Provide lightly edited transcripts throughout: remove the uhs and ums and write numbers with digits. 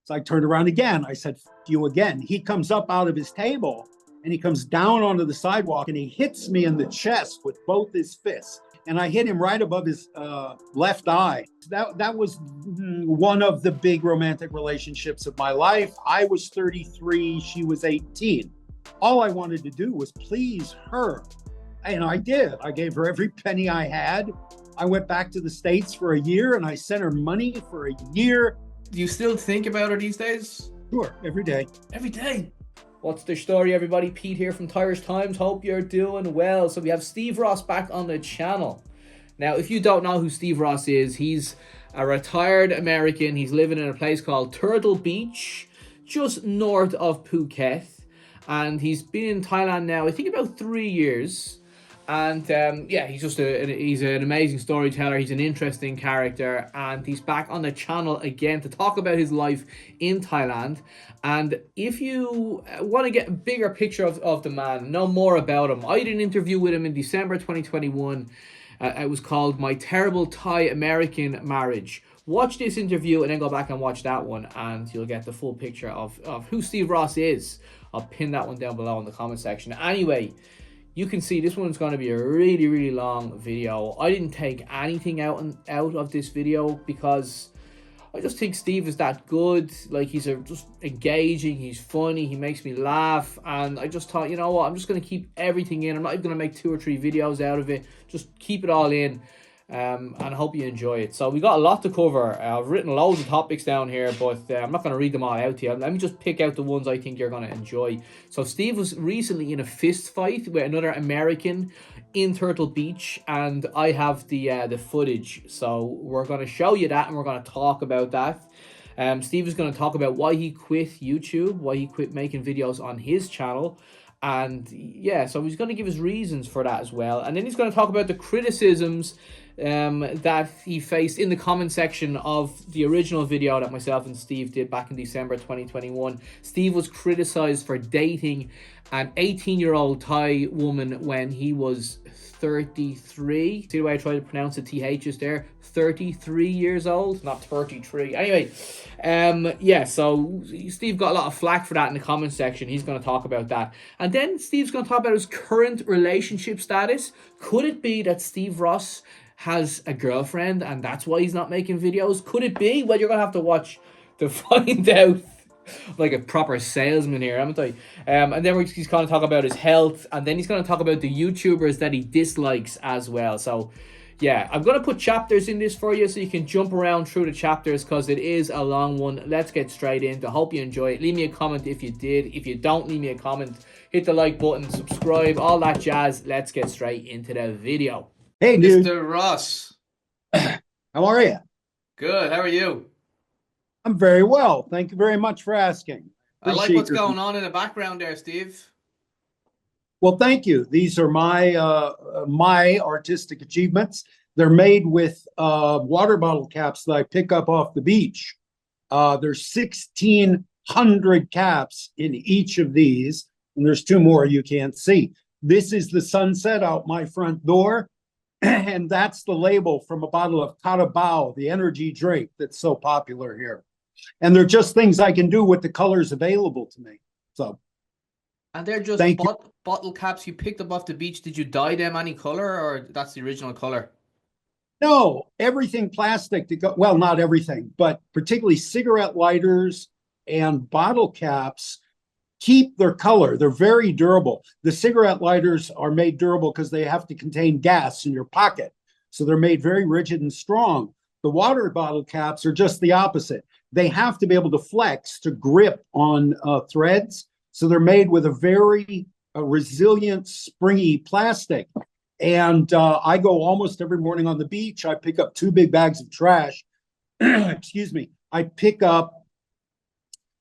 So I turned around again. I said, "F you again." He comes up out of his table and he comes down onto the sidewalk and he hits me in the chest with both his fists. And I hit him right above his left eye. That was one of the big romantic relationships of my life. I was 33, she was 18. All I wanted to do was please her. And I did. I gave her every penny I had. I went back to the States for a year and I sent her money for a year. Do you still think about her these days? Sure, every day. Every day. What's the story, everybody? Pete here from Thairish Times. Hope you're doing well. So we have Steve Rosse back on the channel. Now, if you don't know who Steve Rosse is, he's a retired American. He's living in a place called Turtle Beach, just north of Phuket. And he's been in Thailand now, I think about 3 years. And yeah, he's an amazing storyteller. He's an interesting character, and he's back on the channel again to talk about his life in Thailand. And if you want to get a bigger picture of the man, know more about him, I did an interview with him in December 2021. It was called "My Terrible Thai American Marriage." Watch this interview and then go back and watch that one, and you'll get the full picture of who Steve Rosse is. I'll pin that one down below in the comment section. Anyway, you can see this one's going to be a really, really long video. I didn't take anything out of this video because I just think Steve is that good. Like, he's just engaging, he's funny, he makes me laugh. And I just thought, you know what, I'm just going to keep everything in. I'm not even going to make 2 or 3 videos out of it. Just keep it all in. And I hope you enjoy it. So we got a lot to cover. I've written loads of topics down here, but I'm not going to read them all out to you. Let me just pick out the ones I think you're going to enjoy. So Steve was recently in a fist fight with another American in Turtle Beach, and I have the footage. So we're going to show you that, and we're going to talk about that. Steve is going to talk about why he quit YouTube, why he quit making videos on his channel. And yeah, so he's going to give us reasons for that as well. And then he's going to talk about the criticisms that he faced in the comment section of the original video that myself and Steve did back in December 2021. Steve was criticized for dating an 18-year-old Thai woman when he was 33. See the way I try to pronounce the THs there? 33 years old, not 33. Anyway, yeah, so Steve got a lot of flack for that in the comment section. He's going to talk about that. And then Steve's going to talk about his current relationship status. Could it be that Steve Rosse has a girlfriend and that's why he's not making videos? Could it be? Well, you're going to have to watch to find out. Like a proper salesman here, haven't I? And then he's going to talk about his health, and then he's going to talk about the YouTubers that he dislikes as well. So yeah, I'm going to put chapters in this for you so you can jump around through the chapters because it is a long one. Let's get straight into. Hope you enjoy it. Leave me a comment if you did. If you don't, leave me a comment. Hit the like button, subscribe, all that jazz. Let's get straight into the video. Hey, dude. Mr. Rosse. How are you? Good. How are you? I'm very well. Thank you very much for asking. I like what's going on in the background there, Steve. Well, thank you. These are my artistic achievements. They're made with water bottle caps that I pick up off the beach. There's 1,600 caps in each of these, and there's 2 more you can't see. This is the sunset out my front door, and that's the label from a bottle of Carabao, the energy drink that's so popular here. And they're just things I can do with the colors available to me. So, and they're just bottle caps you picked up off the beach. Did you dye them any color, or that's the original color? No, everything plastic to go. Well, not everything, but particularly cigarette lighters and bottle caps keep their color. They're very durable. The cigarette lighters are made durable because they have to contain gas in your pocket. So they're made very rigid and strong. The water bottle caps are just the opposite. They have to be able to flex to grip on threads. So they're made with a very resilient, springy plastic. And I go almost every morning on the beach. I pick up 2 big bags of trash. Excuse me. I pick up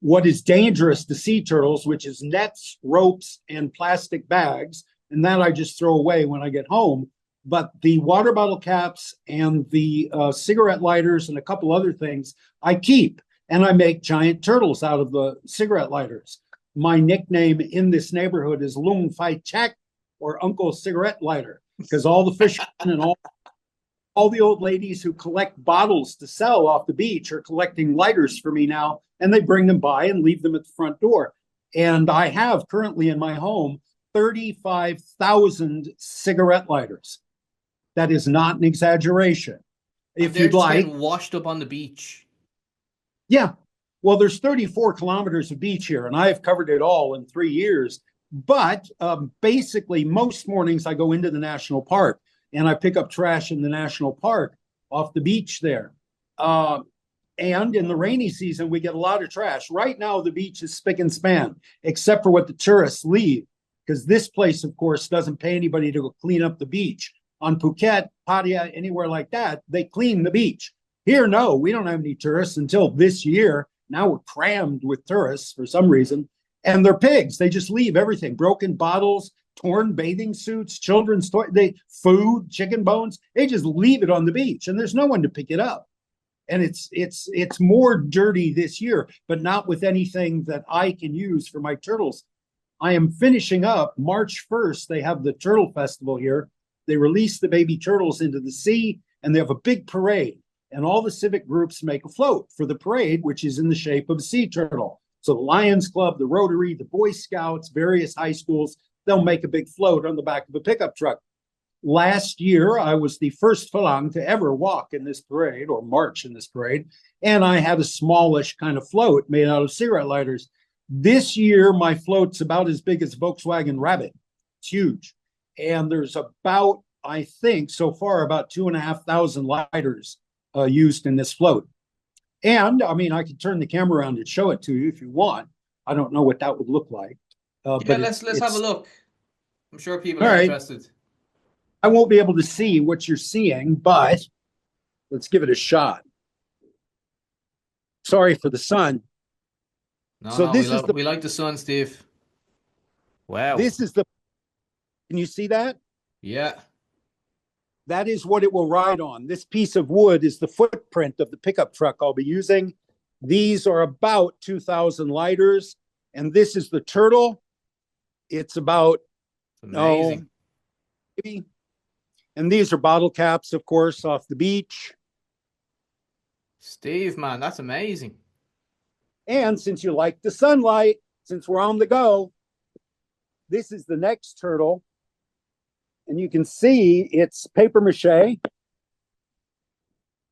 what is dangerous to sea turtles, which is nets, ropes, and plastic bags. And that I just throw away when I get home. But the water bottle caps and the cigarette lighters and a couple other things I keep. And I make giant turtles out of the cigarette lighters. My nickname in this neighborhood is Lung Fai Chak, or Uncle Cigarette Lighter, because all the fishermen and all All the old ladies who collect bottles to sell off the beach are collecting lighters for me now, and they bring them by and leave them at the front door. And I have currently in my home 35,000 cigarette lighters. That is not an exaggeration. And If they're you'd just like, getting washed up on the beach. yeah. Well, there's 34 kilometers of beach here, and I've covered it all in 3 years. But basically, most mornings I go into the national park and I pick up trash in the national park off the beach there. And in the rainy season, we get a lot of trash. Right now, the beach is spick and span, except for what the tourists leave, because this place, of course, doesn't pay anybody to go clean up the beach. On Phuket, Pattaya, anywhere like that, they clean the beach. Here, no, we don't have any tourists until this year. Now we're crammed with tourists for some reason. And they're pigs. They just leave everything, broken bottles, torn bathing suits, children's toys, food, chicken bones. They just leave it on the beach, and there's no one to pick it up. And it's more dirty this year, but not with anything that I can use for my turtles. I am finishing up March 1st. They have the Turtle Festival here. They release the baby turtles into the sea, and they have a big parade. And all the civic groups make a float for the parade, which is in the shape of a sea turtle. So the Lions Club, the Rotary, the Boy Scouts, various high schools, they'll make a big float on the back of a pickup truck. Last year, I was the first Phalang to ever walk in this parade or march in this parade. And I had a smallish kind of float made out of cigarette lighters. This year, my float's about as big as a Volkswagen Rabbit. It's huge. And there's about, I think, so far, about 2,500 lighters used in this float. And I mean, I could turn the camera around and show it to you if you want. I don't know what that would look like. But let's have a look. I'm sure people are interested. I won't be able to see what you're seeing, but let's give it a shot. Sorry for the sun. We like the sun, Steve. Wow. This is the. Can you see that? Yeah. That is what it will ride on. This piece of wood is the footprint of the pickup truck I'll be using. These are about 2,000 lighters, and this is the turtle. It's about amazing. Maybe. And these are bottle caps, of course, off the beach. Steve, man, that's amazing. And since you like the sunlight, since we're on the go, this is the next turtle. And you can see it's paper mache.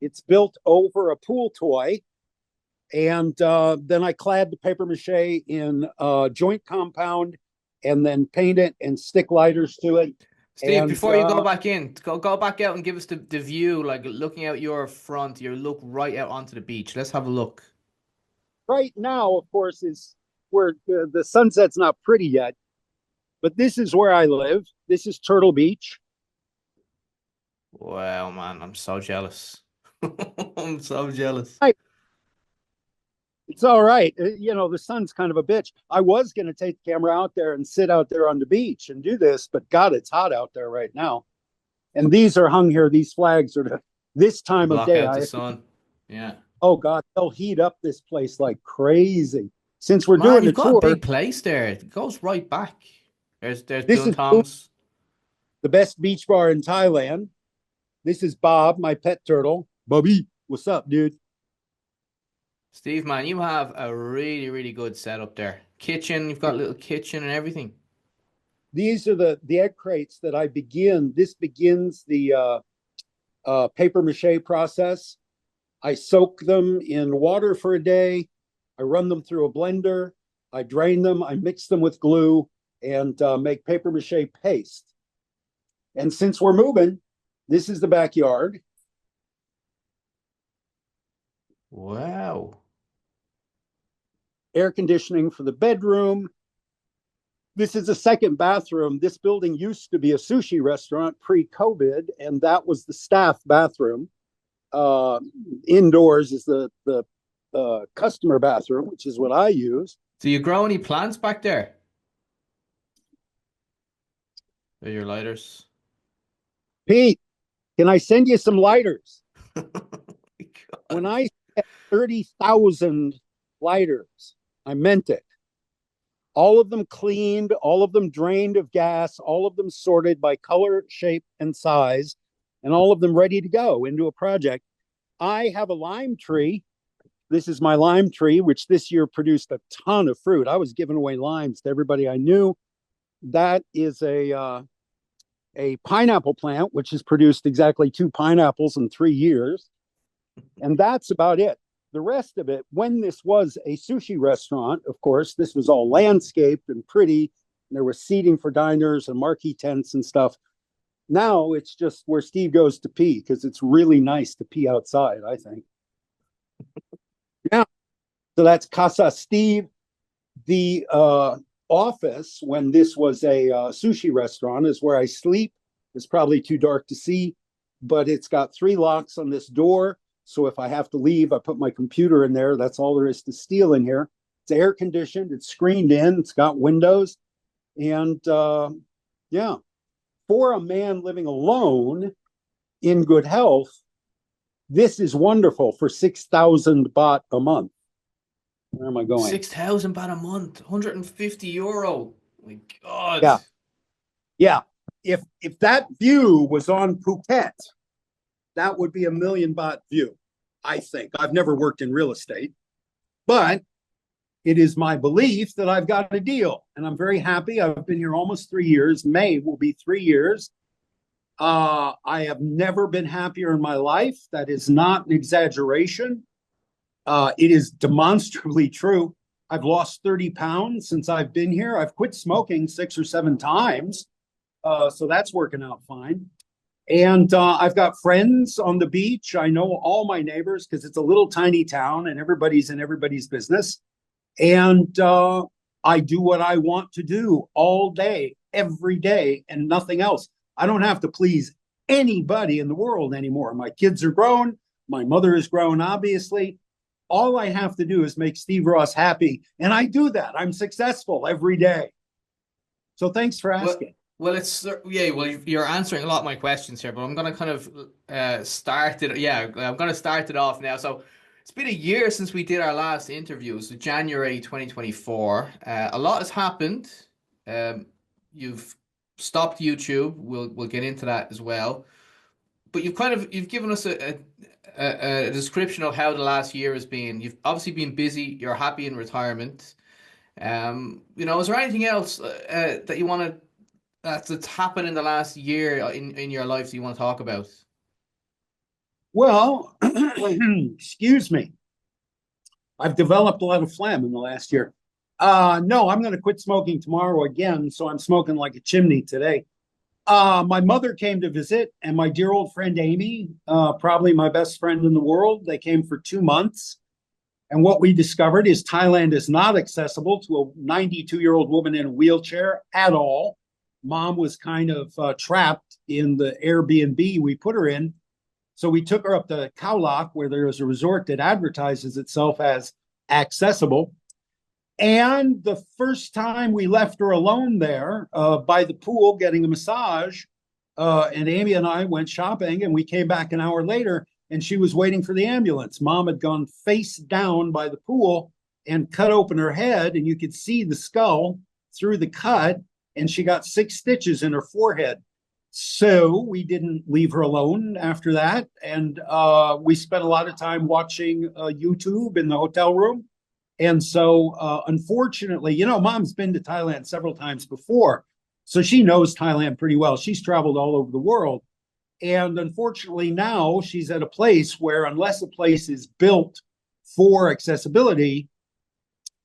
It's built over a pool toy. And then I clad the paper mache in joint compound and then paint it and stick lighters to it. Steve, before you go back in, go back out and give us the view, like looking out your front, you look right out onto the beach. Let's have a look. Right now, of course, is where the sunset's not pretty yet. But this is where I live. This is Turtle Beach. Wow, man, I'm so jealous. I'm so jealous. It's all right. You know, the sun's kind of a bitch. I was going to take the camera out there and sit out there on the beach and do this, but God, it's hot out there right now. And these are hung here. These flags are this time of day. Block out the sun. Yeah. Oh God, they'll heat up this place like crazy. Since we're doing the tour, a big place there. It goes right back. There's this is Tom's, the best beach bar in Thailand. This is Bob, my pet turtle. Bobby, what's up, dude? Steve, man, you have a really, really good setup there. Kitchen, you've got a little kitchen and everything. These are the egg crates that I begin. This begins the paper mache process. I soak them in water for a day. I run them through a blender. I drain them. I mix them with glue and make paper mache paste. And since we're moving, this is the backyard. Wow. Air conditioning for the bedroom. This is a second bathroom. This building used to be a sushi restaurant pre-COVID, and that was the staff bathroom. Indoors is the customer bathroom, which is what I use. Do you grow any plants back there? They're your lighters. Pete, can I send you some lighters? Oh when I said 30,000 lighters, I meant it. All of them cleaned, all of them drained of gas, all of them sorted by color, shape, and size. and all of them ready to go into a project. I have a lime tree. This is my lime tree, which this year produced a ton of fruit. I was giving away limes to everybody I knew. That is a pineapple plant, which has produced exactly 2 pineapples in 3 years. And that's about it. The rest of it, when this was a sushi restaurant, of course, this was all landscaped and pretty. And there was seating for diners and marquee tents and stuff. Now it's just where Steve goes to pee, because it's really nice to pee outside, I think. Yeah. So that's Casa Steve. The office, when this was a sushi restaurant, is where I sleep. It's probably too dark to see, but it's got 3 locks on this door. So if I have to leave, I put my computer in there. That's all there is to steal in here. It's air conditioned. It's screened in. It's got windows. And yeah, for a man living alone in good health, this is wonderful for 6,000 baht a month. Where am I going? 6,000 baht a month, €150. Oh my God. Yeah. Yeah. If that view was on Phuket, that would be a 1,000,000 baht view, I think. I've never worked in real estate, but it is my belief that I've got a deal, and I'm very happy. I've been here almost 3 years. May will be 3 years. I have never been happier in my life. That is not an exaggeration. It is demonstrably true. I've lost 30 pounds since I've been here. I've quit smoking 6 or 7 times. So that's working out fine. And I've got friends on the beach. I know all my neighbors because it's a little tiny town and everybody's in everybody's business. And I do what I want to do all day, every day, and nothing else. I don't have to please anybody in the world anymore. My kids are grown. My mother is grown, obviously. All I have to do is make Steve Ross happy. And I do that. I'm successful every day. So thanks for asking. Well, you're answering a lot of my questions here, but I'm going to kind of start it. Yeah, I'm going to start it off now. So it's been a year since we did our last interview, so January 2024. A lot has happened. You've stopped YouTube. We'll get into that as well. But you've given us a description of how the last year has been. You've obviously been busy. You're happy in retirement. Is there anything else that you want to that's happened in the last year in your life that you want to talk about? Well, excuse me. I've developed a lot of phlegm in the last year. No, I'm going to quit smoking tomorrow again, so I'm smoking like a chimney today. My mother came to visit, and my dear old friend Amy, probably my best friend in the world, they came for 2 months. And what we discovered is Thailand is not accessible to a 92-year-old woman in a wheelchair at all. Mom was kind of trapped in the Airbnb we put her in. So we took her up to Khao Lak, where there is a resort that advertises itself as accessible. And the first time we left her alone there by the pool getting a massage, and Amy and I went shopping, and we came back an hour later, and she was waiting for the ambulance. Mom had gone face down by the pool and cut open her head, and you could see the skull through the cut, and she got 6 stitches in her forehead. So we didn't leave her alone after that, and we spent a lot of time watching YouTube in the hotel room. And so, unfortunately, Mom's been to Thailand several times before, so she knows Thailand pretty well. She's traveled all over the world. And unfortunately, now she's at a place where, unless a place is built for accessibility,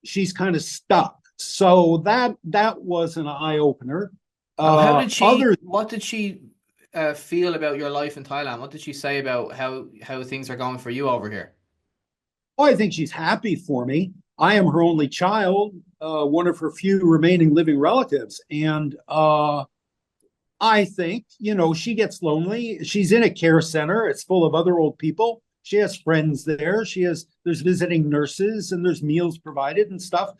she's kind of stuck. So that was an eye-opener. What did she feel about your life in Thailand? What did she say about how things are going for you over here? Oh, I think she's happy for me. I am her only child, one of her few remaining living relatives. And I think, she gets lonely. She's in a care center. It's full of other old people. She has friends there. There's visiting nurses, and there's meals provided and stuff.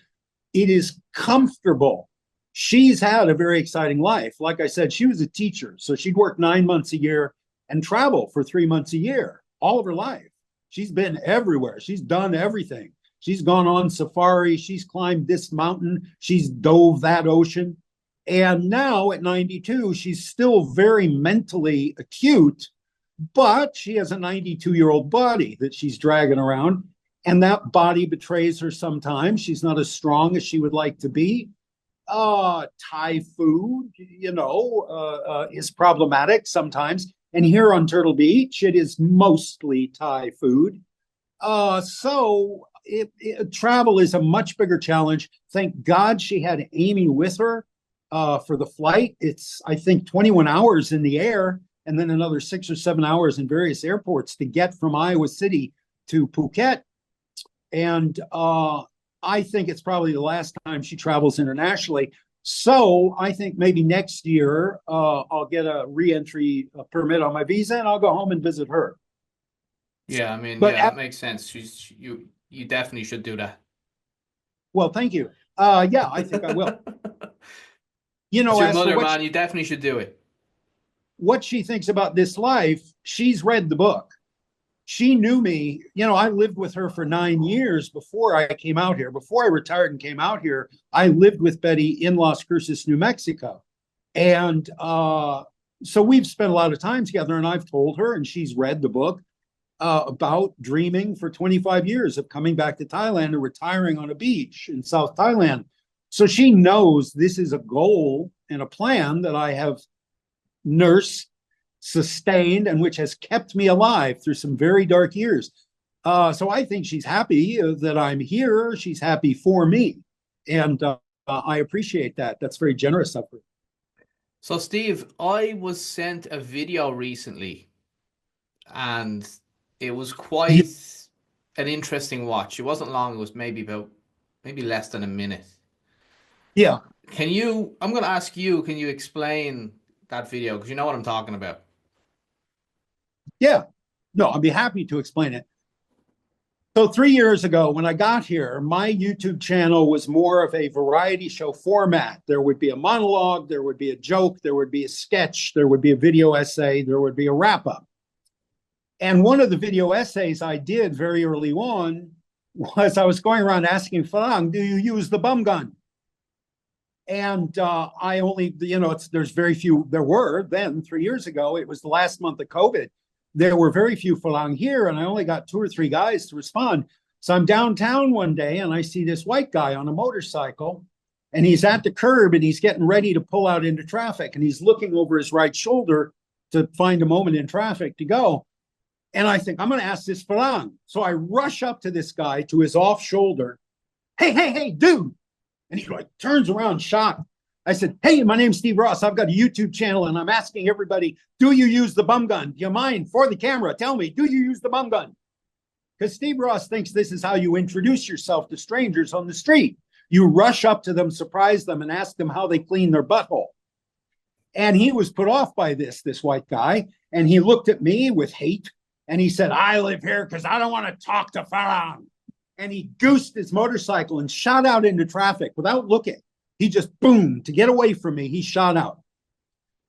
It is comfortable. She's had a very exciting life. Like I said, she was a teacher. So she'd work 9 months a year and travel for 3 months a year, all of her life. She's been everywhere. She's done everything. She's gone on safari. She's climbed this mountain. She's dove that ocean. And now at 92, she's still very mentally acute, but she has a 92-year-old body that she's dragging around, and that body betrays her sometimes. She's not as strong as she would like to be. Thai food, is problematic sometimes. And here on Turtle Beach, it is mostly Thai food. Travel is a much bigger challenge. Thank God she had Amy with her for the flight. It's, I think, 21 hours in the air and then another 6 or 7 hours in various airports to get from Iowa City to Phuket. And I think it's probably the last time she travels internationally. So I think maybe next year I'll get a re-entry permit on my visa and I'll go home and visit her. Yeah, I mean, But yeah, that makes sense. You definitely should do that. well, thank you. Yeah, I think I will. It's your As for mother, man. You definitely should do it. what she thinks about this life, she's read the book. She knew me. I lived with her for 9 years before I came out here. Before I retired and came out here, I lived with Betty in Las Cruces, New Mexico. And so we've spent a lot of time together, and I've told her, and she's read the book about dreaming for 25 years of coming back to Thailand and retiring on a beach in South Thailand. So she knows this is a goal and a plan that I have nursed, sustained, and which has kept me alive through some very dark years. So I think she's happy that I'm here. She's happy for me. And I appreciate that. That's very generous of her. So, Steve, I was sent a video recently, and it was quite an interesting watch. It wasn't long. It was maybe less than a minute. Yeah. I'm going to ask you, can you explain that video? Because you know what I'm talking about. Yeah. No, I'd be happy to explain it. So 3 years ago, when I got here, my YouTube channel was more of a variety show format. There would be a monologue, there would be a joke, there would be a sketch, there would be a video essay, there would be a wrap-up. And one of the video essays I did very early on was I was going around asking Farang, do you use the bum gun? And I only, there's very few, there were then 3 years ago, it was the last month of COVID. There were very few Farang here, and I only got 2 or 3 guys to respond. So I'm downtown one day, and I see this white guy on a motorcycle, and he's at the curb, and he's getting ready to pull out into traffic, and he's looking over his right shoulder to find a moment in traffic to go. And I think, I'm going to ask this Farang. So I rush up to this guy, to his off shoulder. Hey, dude. And he like turns around shocked. I said, hey, my name's Steve Ross. I've got a YouTube channel, and I'm asking everybody, do you use the bum gun? Do you mind, for the camera, tell me, do you use the bum gun? Because Steve Ross thinks this is how you introduce yourself to strangers on the street. You rush up to them, surprise them, and ask them how they clean their butthole. And he was put off by this white guy, and he looked at me with hate, and he said, I live here because I don't want to talk to Farang. And he goosed his motorcycle and shot out into traffic without looking. He just, boom, to get away from me, he shot out.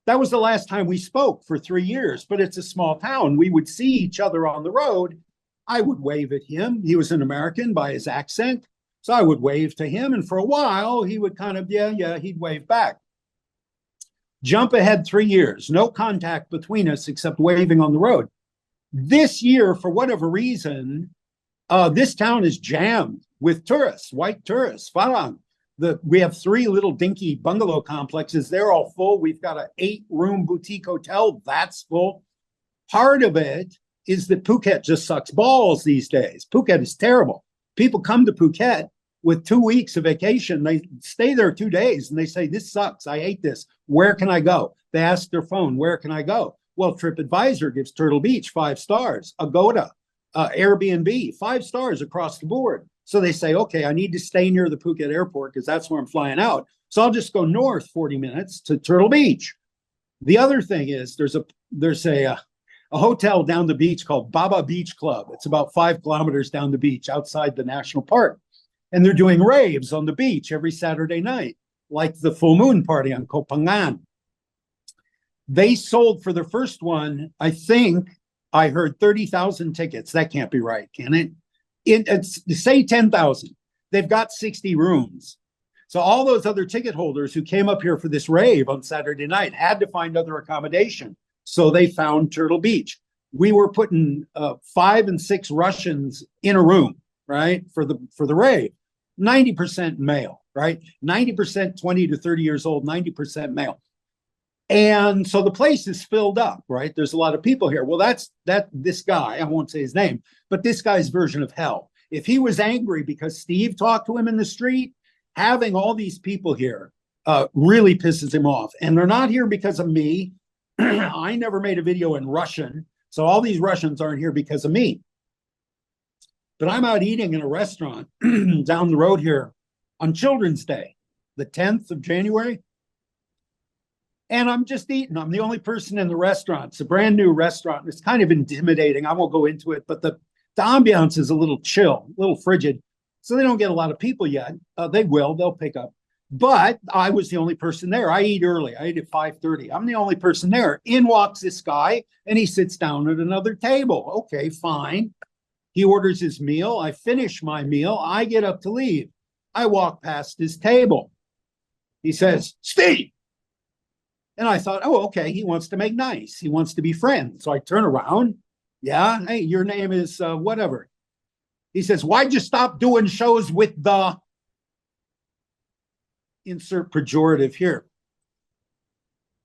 That was the last time we spoke for 3 years, but it's a small town. We would see each other on the road. I would wave at him. He was an American by his accent. So I would wave to him. And for a while, he would kind of, he'd wave back. Jump ahead 3 years, no contact between us except waving on the road. This year, for whatever reason, this town is jammed with tourists, white tourists, Farang. We have 3 little dinky bungalow complexes. They're all full. We've got an 8-room boutique hotel. That's full. Part of it is that Phuket just sucks balls these days. Phuket is terrible. People come to Phuket with 2 weeks of vacation. They stay there 2 days and they say, this sucks. I hate this. Where can I go? They ask their phone, where can I go? Well, TripAdvisor gives Turtle Beach 5 stars. Agoda, Airbnb, 5 stars across the board. So they say, okay, I need to stay near the Phuket airport because that's where I'm flying out. So I'll just go north 40 minutes to Turtle Beach. The other thing is there's a hotel down the beach called Baba Beach Club. It's about 5 kilometers down the beach outside the national park. And they're doing raves on the beach every Saturday night, like the full moon party on Koh Phangan. They sold for the first one, I think I heard 30,000 tickets. That can't be right, can it? It's say 10,000. They've got 60 rooms. So all those other ticket holders who came up here for this rave on Saturday night had to find other accommodation. So they found Turtle Beach. we were putting 5 and 6 Russians in a room, right, for the rave. 90% male, right? 90% 20 to 30 years old, 90% male. And so the place is filled up, right? There's a lot of people here. Well, that's this guy, I won't say his name, but this guy's version of hell. If he was angry because Steve talked to him in the street, having all these people here really pisses him off. And they're not here because of me. I never made a video in Russian, so all these Russians aren't here because of me. But I'm out eating in a restaurant down the road here on Children's Day, the 10th of January. And I'm just eating. I'm the only person in the restaurant. It's a brand new restaurant. It's kind of intimidating. I won't go into it, but the ambiance is a little chill, a little frigid. So they don't get a lot of people yet. They will. They'll pick up. But I was the only person there. I eat early. I eat at 5:30. I'm the only person there. In walks this guy, and he sits down at another table. Okay, fine. He orders his meal. I finish my meal. I get up to leave. I walk past his table. He says, "Steve." And I thought, oh, okay, he wants to make nice. He wants to be friends. So I turn around. Yeah, hey, your name is whatever. He says, "Why'd you stop doing shows with the," insert pejorative here.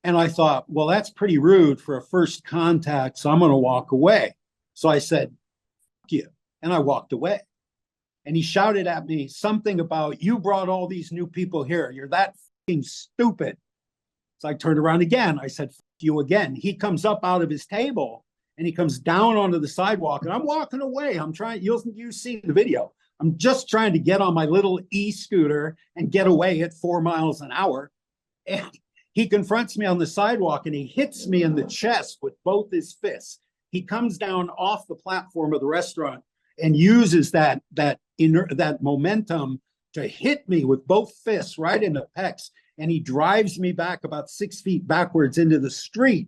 And I thought, well, that's pretty rude for a first contact, so I'm going to walk away. So I said, "Fuck you." And I walked away. And he shouted at me something about, "You brought all these new people here. You're that fucking stupid." So I turned around again. I said, "Fuck you" again. He comes up out of his table and he comes down onto the sidewalk, and I'm walking away. I'm trying, you see the video. I'm just trying to get on my little e-scooter and get away at 4 miles an hour. And he confronts me on the sidewalk and he hits me in the chest with both his fists. He comes down off the platform of the restaurant and uses that momentum to hit me with both fists right in the pecs. And he drives me back about 6 feet backwards into the street.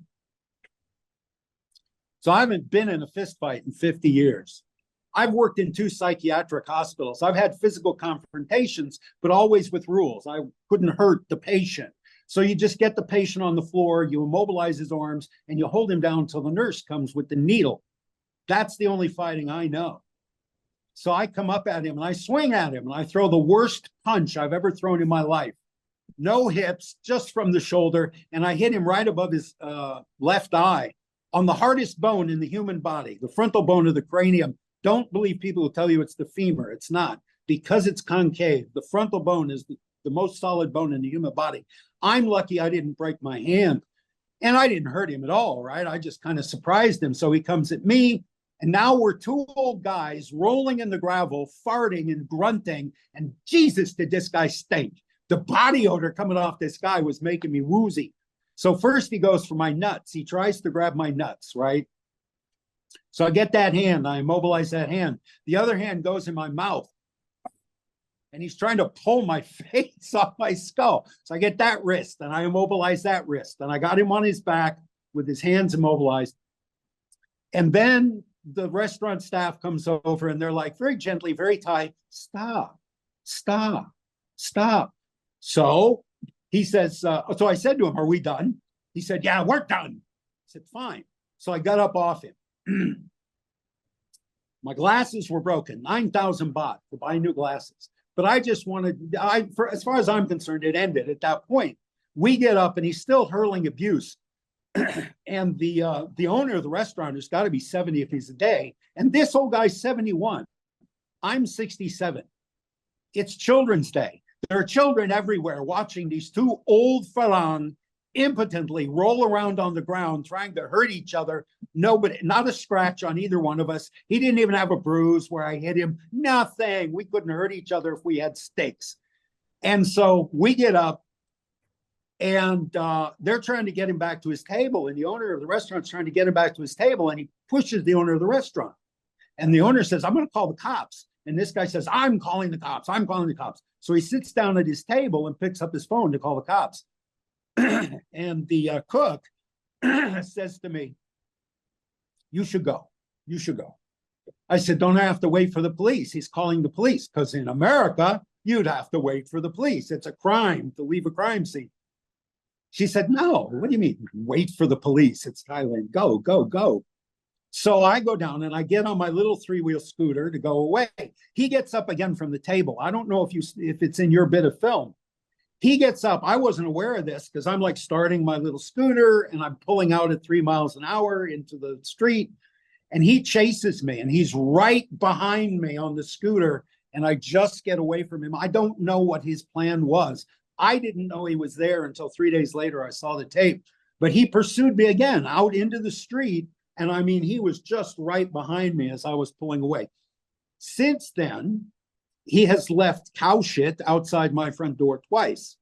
So I haven't been in a fist fight in 50 years. I've worked in 2 psychiatric hospitals. I've had physical confrontations, but always with rules. I couldn't hurt the patient. So you just get the patient on the floor, you immobilize his arms, and you hold him down until the nurse comes with the needle. That's the only fighting I know. So I come up at him and I swing at him and I throw the worst punch I've ever thrown in my life. No hips, just from the shoulder. And I hit him right above his left eye on the hardest bone in the human body, the frontal bone of the cranium. Don't believe people who tell you it's the femur. It's not, because it's concave. The frontal bone is the most solid bone in the human body. I'm lucky I didn't break my hand, and I didn't hurt him at all, right? I just kind of surprised him. So he comes at me, and now we're 2 old guys rolling in the gravel, farting and grunting, and Jesus, did this guy stink. The body odor coming off this guy was making me woozy. So first he goes for my nuts. He tries to grab my nuts, right? So I get that hand, I immobilize that hand. The other hand goes in my mouth, and he's trying to pull my face off my skull. So I get that wrist, and I immobilize that wrist, and I got him on his back with his hands immobilized. And then the restaurant staff comes over, and they're like, very gently, very Thai, "Stop, stop, stop." So he says, so I said to him, "Are we done?" He said, "Yeah, we're done." I said, "Fine." So I got up off him. My glasses were broken, 9,000 baht to buy new glasses. But I just wanted, as far as I'm concerned, it ended at that point. We get up and he's still hurling abuse. And the owner of the restaurant has got to be 70 if he's a day. And this old guy's 71. I'm 67. It's Children's Day. There are children everywhere watching these 2 old Farang impotently roll around on the ground trying to hurt each other. Nobody, not a scratch on either one of us. He didn't even have a bruise where I hit him. Nothing. We couldn't hurt each other if we had sticks. And so we get up, and they're trying to get him back to his table. And the owner of the restaurant's trying to get him back to his table, and he pushes the owner of the restaurant. And the owner says, "I'm going to call the cops." And this guy says, "I'm calling the cops. I'm calling the cops." So he sits down at his table and picks up his phone to call the cops. And the cook says to me, "You should go. You should go." I said, "Don't I have to wait for the police?" He's calling the police, because in America, you'd have to wait for the police. It's a crime to leave a crime scene. She said, "No, what do you mean? Wait for the police? It's Thailand. Go, go, go." So I go down and I get on my little three-wheel scooter to go away. He gets up again from the table. I don't know if it's in your bit of film. He gets up. I wasn't aware of this because I'm like starting my little scooter and I'm pulling out at 3 miles an hour into the street. And he chases me and he's right behind me on the scooter. And I just get away from him. I don't know what his plan was. I didn't know he was there until 3 days later. I saw the tape, but he pursued me again out into the street. And I mean, he was just right behind me as I was pulling away. Since then, he has left cow shit outside my front door twice.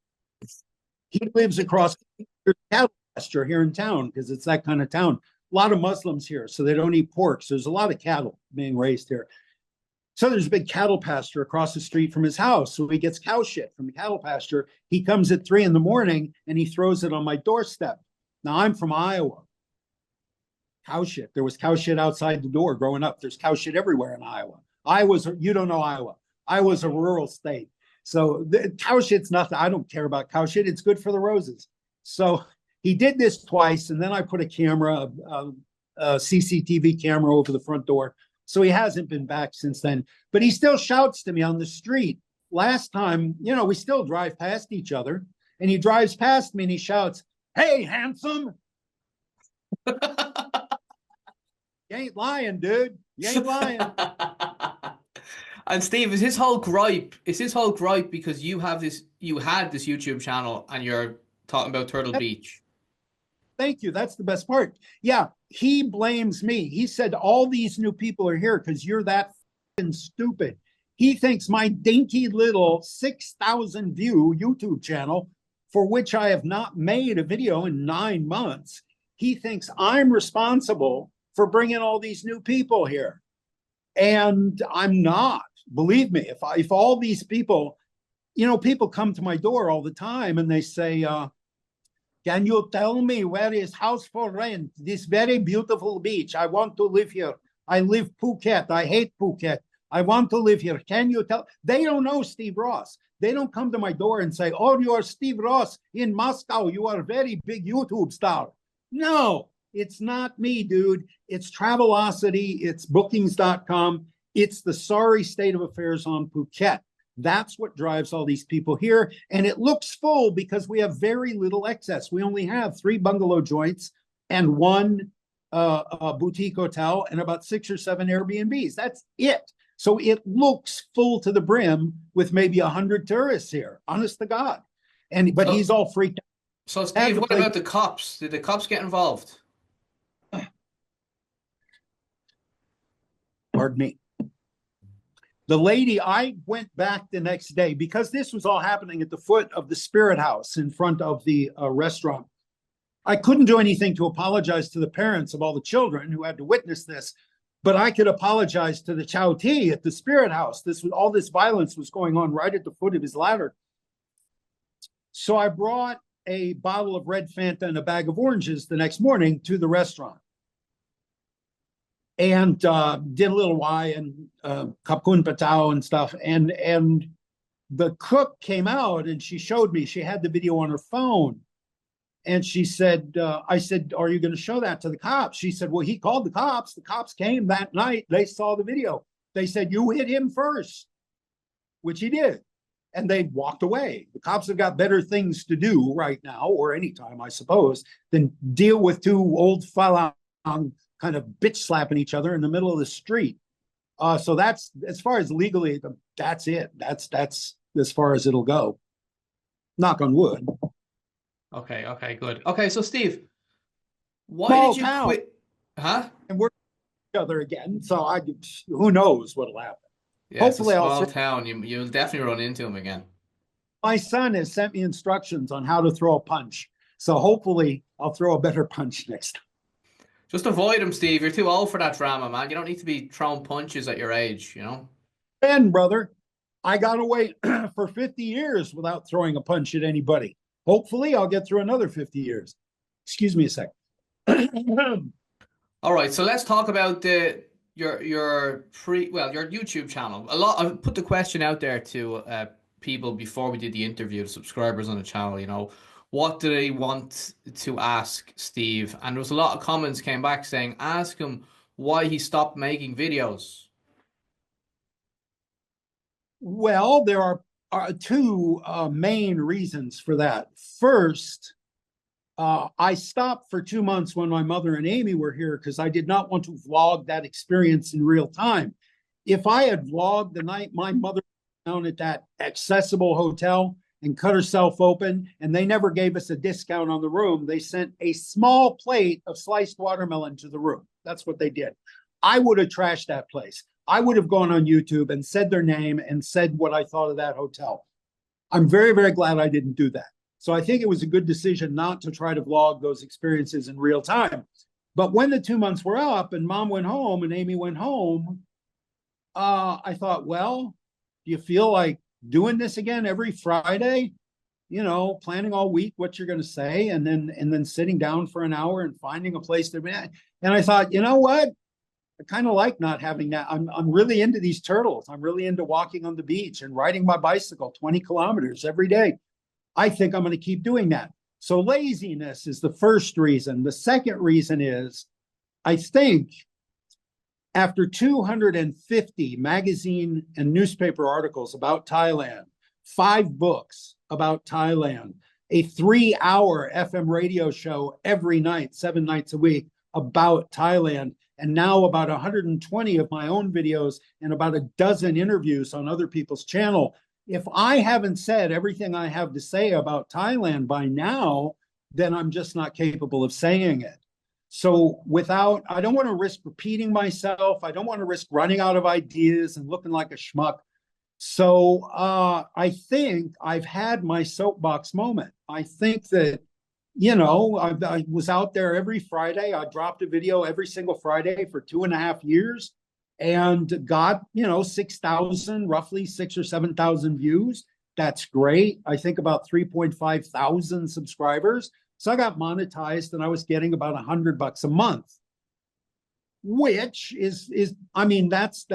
He lives across the cattle pasture here in town because it's that kind of town. A lot of Muslims here, so they don't eat pork. So there's a lot of cattle being raised here. So there's a big cattle pasture across the street from his house. So he gets cow shit from the cattle pasture. He comes at 3 a.m. and he throws it on my doorstep. Now I'm from Iowa. Cow shit. There was cow shit outside the door growing up. There's cow shit everywhere in Iowa. You don't know Iowa. Iowa's a rural state. So the cow shit's nothing. I don't care about cow shit. It's good for the roses. So he did this twice. And then I put a camera, a CCTV camera over the front door. So he hasn't been back since then. But he still shouts to me on the street. Last time, we still drive past each other. And he drives past me and he shouts, "Hey, handsome." You ain't lying, dude. You ain't lying. And Steve, is his whole gripe because you had this YouTube channel and you're talking about Turtle Beach? Thank you. That's the best part. Yeah, he blames me. He said all these new people are here because you're that fucking stupid. He thinks my dinky little 6,000 view YouTube channel, for which I have not made a video in 9 months, he thinks I'm responsible for bringing all these new people here. And I'm not. Believe me, if all these people, people come to my door all the time and they say, "Can you tell me where is house for rent? This very beautiful beach. I want to live here. I live Phuket. I hate Phuket. I want to live here. Can you tell?" They don't know Steve Ross. They don't come to my door and say, "Oh, you are Steve Ross in Moscow. You are a very big YouTube star." No, it's not me, dude. It's Travelocity. It's bookings.com. It's the sorry state of affairs on Phuket. That's what drives all these people here. And it looks full because we have very little excess. We only have 3 bungalow joints and 1 boutique hotel and about 6 or 7 Airbnbs. That's it. So it looks full to the brim with maybe 100 tourists here, honest to God. But he's all freaked out. So Steve, what about the cops? Did the cops get involved? Pardon me. The lady, I went back the next day because this was all happening at the foot of the Spirit House in front of the restaurant. I couldn't do anything to apologize to the parents of all the children who had to witness this, but I could apologize to the Chow Tea at the Spirit House. All this violence was going on right at the foot of his ladder. So I brought a bottle of red Fanta and a bag of oranges the next morning to the restaurant. And did a little wine and kapkun patao and stuff. And the cook came out and she showed me, she had the video on her phone. And she said, I said, "Are you going to show that to the cops?" She said, "Well, he called the cops. The cops came that night. They saw the video. They said, you hit him first," which he did. And they walked away. The cops have got better things to do right now, or anytime, I suppose, than deal with 2 old fella kind of bitch slapping each other in the middle of the street. So that's, as far as legally, that's it. That's as far as it'll go. Knock on wood. Okay, good. Okay, so Steve, why did you quit? Huh? And we're each other again. So who knows what'll happen. Yeah, hopefully, it's a small town. You'll definitely run into him again. My son has sent me instructions on how to throw a punch. So hopefully I'll throw a better punch next time. Just avoid him, Steve. You're too old for that drama, man. You don't need to be throwing punches at your age, Ben, brother, I got away for 50 years without throwing a punch at anybody. Hopefully I'll get through another 50 years. Excuse me a second. All right, so let's talk about your YouTube channel. I put the question out there to people before we did the interview, the subscribers on the channel, what do they want to ask Steve? And there was a lot of comments came back saying, ask him why he stopped making videos? Well, there are two main reasons for that. First, I stopped for 2 months when my mother and Amy were here because I did not want to vlog that experience in real time. If I had vlogged the night my mother was down at that accessible hotel and cut herself open, and they never gave us a discount on the room, they sent a small plate of sliced watermelon to the room. That's what they did. I would have trashed that place. I would have gone on YouTube and said their name and said what I thought of that hotel. I'm very, very glad I didn't do that. So I think it was a good decision not to try to vlog those experiences in real time. But when the 2 months were up and mom went home and Amy went home, I thought, well, do you feel like doing this again every Friday? You know, planning all week what you're going to say, and then sitting down for an hour and finding a place to be. And I thought, you know what? I kind of like not having that. I'm really into these turtles. I'm really into walking on the beach and riding my bicycle 20 kilometers every day. I think I'm going to keep doing that. So laziness is the first reason. The second reason is I think after 250 magazine and newspaper articles about Thailand, 5 books about Thailand, a 3-hour FM radio show every night, 7 nights a week about Thailand, and now about 120 of my own videos and about a dozen interviews on other people's channel. If I haven't said everything I have to say about Thailand by now, then I'm just not capable of saying it. So I don't want to risk repeating myself. I don't want to risk running out of ideas and looking like a schmuck. So I think I've had my soapbox moment. I think that, you know, I was out there every Friday. I dropped a video every single Friday for 2.5 years and got, you know, 6,000, roughly 6 or 7,000 views. That's great. I think about 3.5 thousand subscribers. So I got monetized and I was getting about $100 a month, which is, I mean, that's,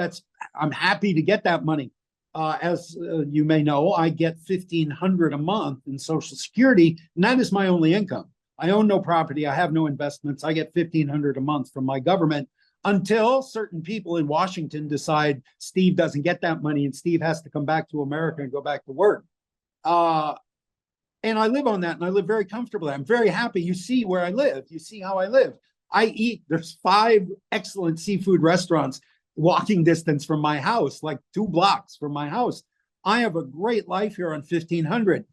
I'm happy to get that money. As you may know, I get $1,500 a month in Social Security, and that is my only income. I own no property. I have no investments. I get $1,500 a month from my government until certain people in Washington decide Steve doesn't get that money and Steve has to come back to America and go back to work. And I live on that, and I live very comfortably. I'm very happy. You see where I live. You see how I live. I eat. There's 5 excellent seafood restaurants walking distance from my house, like 2 blocks from my house. I have a great life here on $1,500.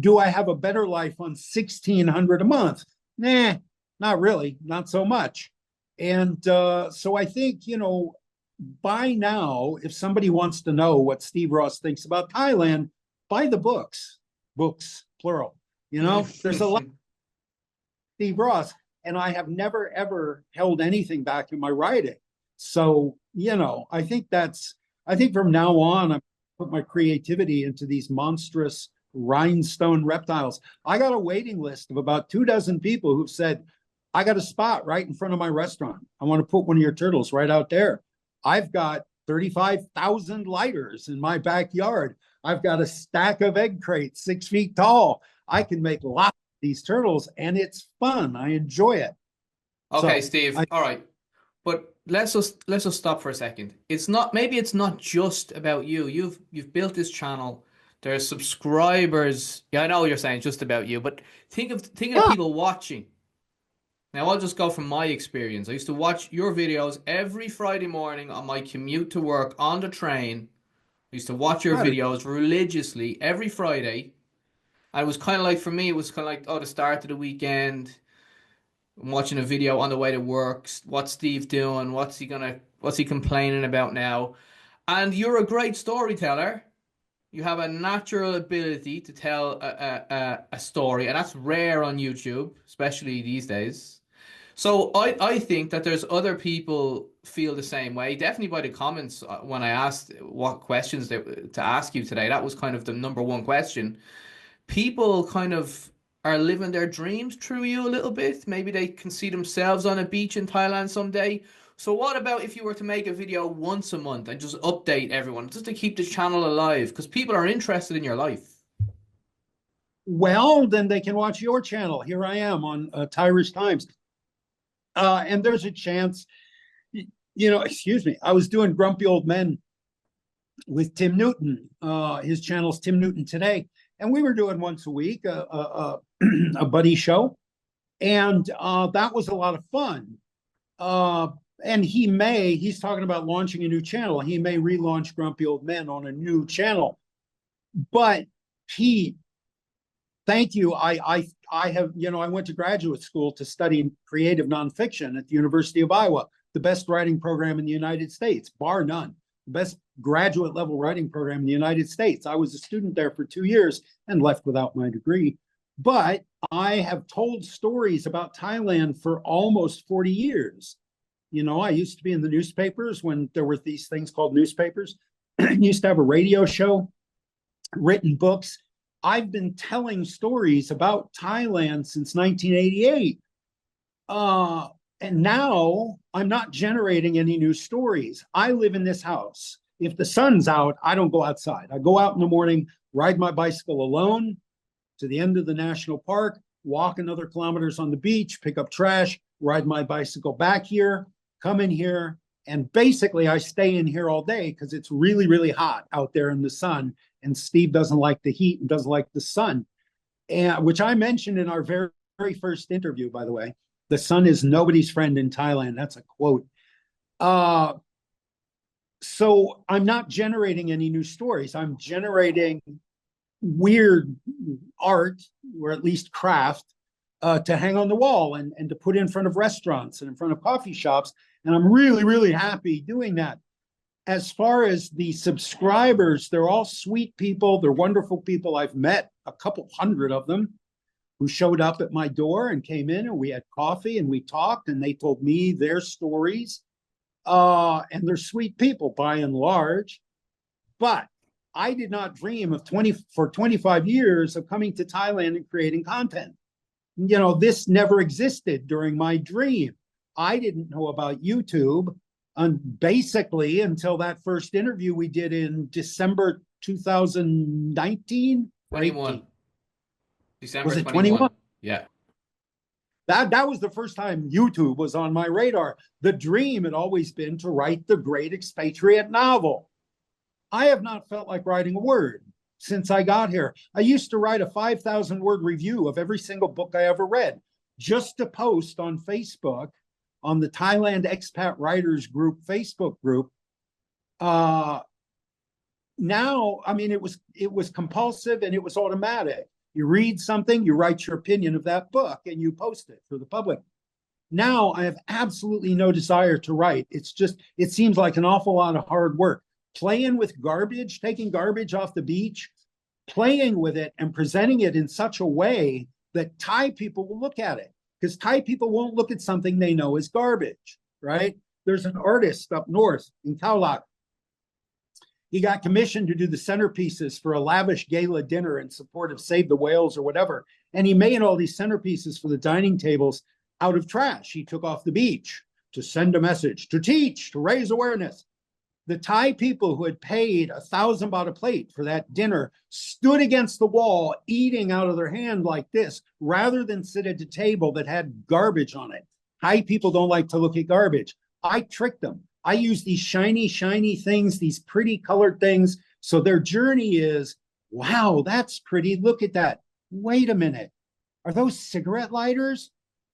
Do I have a better life on $1,600 a month? Nah, not really, not so much. And so I think, you know, by now, if somebody wants to know what Steve Ross thinks about Thailand, buy the books, plural. You know, there's a lot of Steve Ross, and I have never, ever held anything back in my writing. So, you know, I think from now on, I put my creativity into these monstrous rhinestone reptiles. I got a waiting list of about 24 people who've said, I got a spot right in front of my restaurant. I want to put one of your turtles right out there. I've got 35,000 lighters in my backyard. I've got a stack of egg crates 6 feet tall. I can make lots of these turtles, and it's fun. I enjoy it. Okay, so, Steve. All right. But let's just stop for a second. It's not just about you. You've built this channel. There's subscribers. Yeah, I know you're saying it's just about you, but think of people watching. Now I'll just go from my experience. I used to watch your videos every Friday morning on my commute to work on the train. I used to watch your videos religiously every Friday. And it was kind of like, for me, it was kind of like, oh, the start of the weekend. I'm watching a video on the way to work. What's Steve doing? What's he complaining about now? And you're a great storyteller. You have a natural ability to tell a story, and that's rare on YouTube, especially these days. So I think that there's other people feel the same way. Definitely by the comments when I asked what questions to ask you today, that was kind of the number one question. People kind of are living their dreams through you a little bit. Maybe they can see themselves on a beach in Thailand someday. So what about if you were to make a video once a month and just update everyone, just to keep the channel alive? Because people are interested in your life. Well, then they can watch your channel. Here I am on Thairish Times. And there's a chance excuse me, I was doing Grumpy Old Men with Tim Newton. His channel's Tim Newton Today. And we were doing once a week a buddy show. And that was a lot of fun. And he's talking about launching a new channel. He may relaunch Grumpy Old Men on a new channel. But thank you. I have, I went to graduate school to study creative nonfiction at the University of Iowa, the best writing program in the United States, bar none. The best graduate level writing program in the United States. I was a student there for 2 years and left without my degree. But I have told stories about Thailand for almost 40 years. I used to be in the newspapers when there were these things called newspapers. I used to have a radio show, written books. I've been telling stories about Thailand since 1988. And now I'm not generating any new stories. I live in this house. If the sun's out, I don't go outside. I go out in the morning, ride my bicycle alone to the end of the national park, walk another kilometers on the beach, pick up trash, ride my bicycle back here, come in here, and basically I stay in here all day because it's really, really hot out there in the sun. And Steve doesn't like the heat and doesn't like the sun, which I mentioned in our very, very first interview, by the way. The sun is nobody's friend in Thailand. That's a quote. So I'm not generating any new stories. I'm generating weird art, or at least craft, to hang on the wall and to put in front of restaurants and in front of coffee shops. And I'm really, really happy doing that. As far as the subscribers, they're all sweet people. They're wonderful people. I've met a couple hundred of them who showed up at my door and came in, and we had coffee and we talked, and they told me their stories. And they're sweet people by and large. But I did not dream for 25 years of coming to Thailand and creating content. This never existed during my dream. I didn't know about YouTube basically until that first interview we did in December 2019. 21. December was it 21? Yeah. That was the first time YouTube was on my radar. The dream had always been to write the great expatriate novel. I have not felt like writing a word since I got here. I used to write a 5,000-word review of every single book I ever read, just to post on Facebook, on the Thailand Expat Writers Group Facebook group. Now, I mean, it was compulsive and it was automatic. You read something, you write your opinion of that book, and you post it for the public. Now I have absolutely no desire to write. It seems like an awful lot of hard work. Playing with garbage, taking garbage off the beach, playing with it and presenting it in such a way that Thai people will look at it. Because Thai people won't look at something they know is garbage, right? There's an artist up north in Khao Lak. He got commissioned to do the centerpieces for a lavish gala dinner in support of Save the Whales or whatever. And he made all these centerpieces for the dining tables out of trash he took off the beach to send a message, to teach, to raise awareness. The Thai people who had paid 1,000 baht a plate for that dinner stood against the wall, eating out of their hand like this, rather than sit at a table that had garbage on it. Thai people don't like to look at garbage. I tricked them. I use these shiny, shiny things, these pretty colored things. So their journey is, wow, that's pretty. Look at that. Wait a minute. Are those cigarette lighters?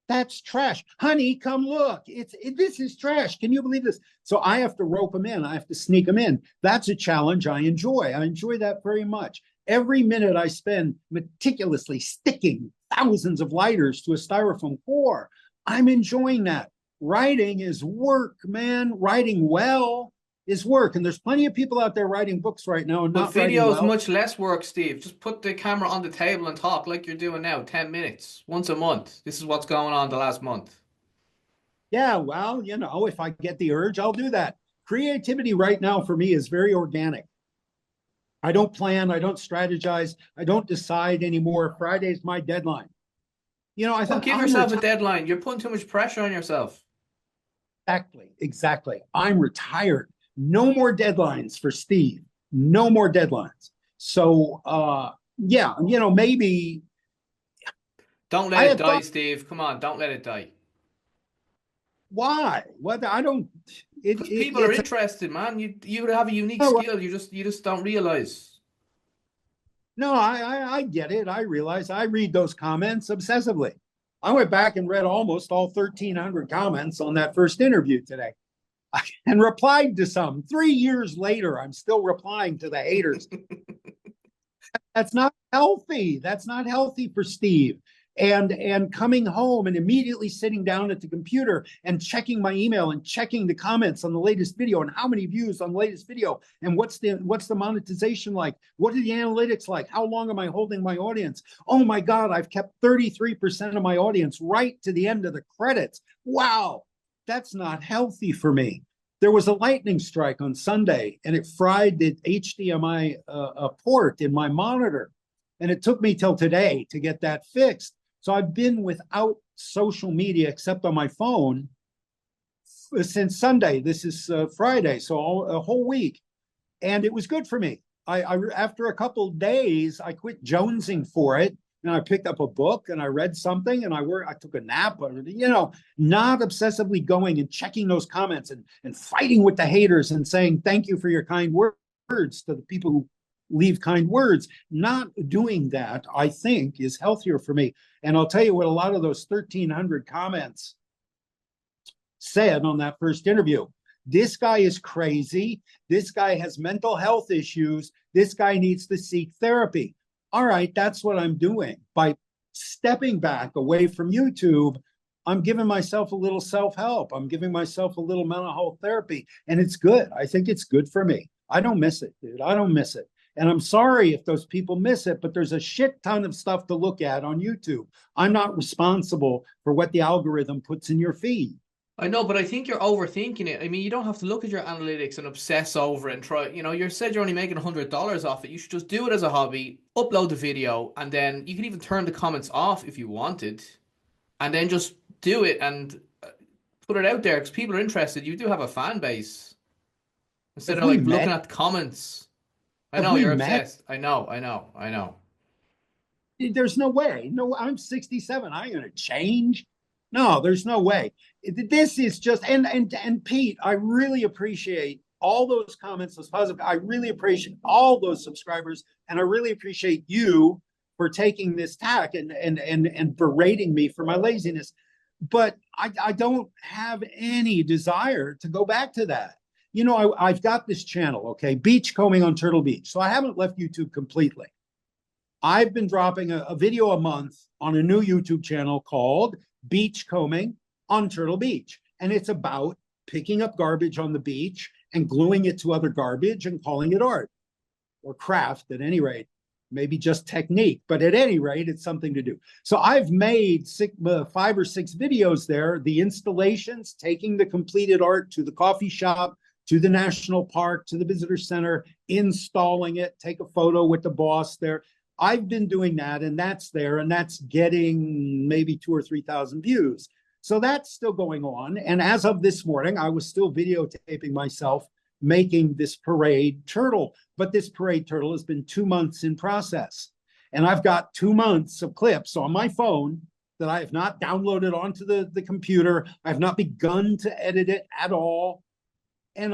That's trash. Honey, come look. This is trash. Can you believe this? So I have to rope them in. I have to sneak them in. That's a challenge I enjoy. I enjoy that very much. Every minute I spend meticulously sticking thousands of lighters to a styrofoam core, I'm enjoying that. Writing is work, man. Writing well is work. And there's plenty of people out there writing books right now. And But not video is well. much less work, Steve. Just put the camera on the table and talk like you're doing now, 10 minutes, once a month. This is what's going on the last month. Yeah, well, if I get the urge, I'll do that. Creativity right now for me is very organic. I don't plan. I don't strategize. I don't decide anymore. Friday's my deadline. I thought, give yourself a deadline. You're putting too much pressure on yourself. Exactly. I'm retired. No more deadlines for Steve. No more deadlines. So, yeah, maybe. Don't let it die, Steve. Come on, don't let it die. Why? Well, I don't. Because people are interested, man. You have a unique no, skill. You just don't realize. no, I get it. I realize I read those comments obsessively. I went back and read almost all 1,300 comments on that first interview today and replied to some. 3 years later, I'm still replying to the haters. That's not healthy. That's not healthy for Steve. And coming home and immediately sitting down at the computer and checking my email and checking the comments on the latest video and how many views on the latest video and what's the monetization like? What are the analytics like? How long am I holding my audience? Oh my God, I've kept 33% of my audience right to the end of the credits. Wow, that's not healthy for me. There was a lightning strike on Sunday and it fried the HDMI port in my monitor. And it took me till today to get that fixed. So I've been without social media except on my phone since Sunday. This is Friday, so a whole week. And it was good for me. After a couple of days, I quit jonesing for it. And I picked up a book and I read something and I took a nap, not obsessively going and checking those comments and fighting with the haters and saying, thank you for your kind words to the people who leave kind words. Not doing that, I think, is healthier for me. And I'll tell you what a lot of those 1,300 comments said on that first interview. This guy is crazy. This guy has mental health issues. This guy needs to seek therapy. All right, that's what I'm doing. By stepping back away from YouTube, I'm giving myself a little self-help. I'm giving myself a little mental health therapy. And it's good. I think it's good for me. I don't miss it, dude. I don't miss it. And I'm sorry if those people miss it, but there's a shit ton of stuff to look at on YouTube. I'm not responsible for what the algorithm puts in your feed. I know, but I think you're overthinking it. I mean, you don't have to look at your analytics and obsess over it and try, you said you're only making $100 off it. You should just do it as a hobby, upload the video, and then you can even turn the comments off if you wanted, and then just do it and put it out there because people are interested. You do have a fan base. Instead of looking at the comments. I know you're obsessed. I know. There's no way. No, I'm 67. I ain't gonna change. No, there's no way. This is just and Pete, I really appreciate all those comments, those positive. I really appreciate all those subscribers, and I really appreciate you for taking this tack and berating me for my laziness. But I don't have any desire to go back to that. I've got this channel, okay, Beachcombing on Turtle Beach. So I haven't left YouTube completely. I've been dropping a video a month on a new YouTube channel called Beachcombing on Turtle Beach. And it's about picking up garbage on the beach and gluing it to other garbage and calling it art or craft at any rate. Maybe just technique, but at any rate, it's something to do. So I've made 5 or 6 videos there, the installations, taking the completed art to the coffee shop, to the national park, to the visitor center, installing it, take a photo with the boss there. I've been doing that, and that's there, and that's getting maybe 2,000 or 3,000 views. So that's still going on. And as of this morning, I was still videotaping myself making this parade turtle. But this parade turtle has been 2 months in process. And I've got 2 months of clips on my phone that I have not downloaded onto the computer. I have not begun to edit it at all. And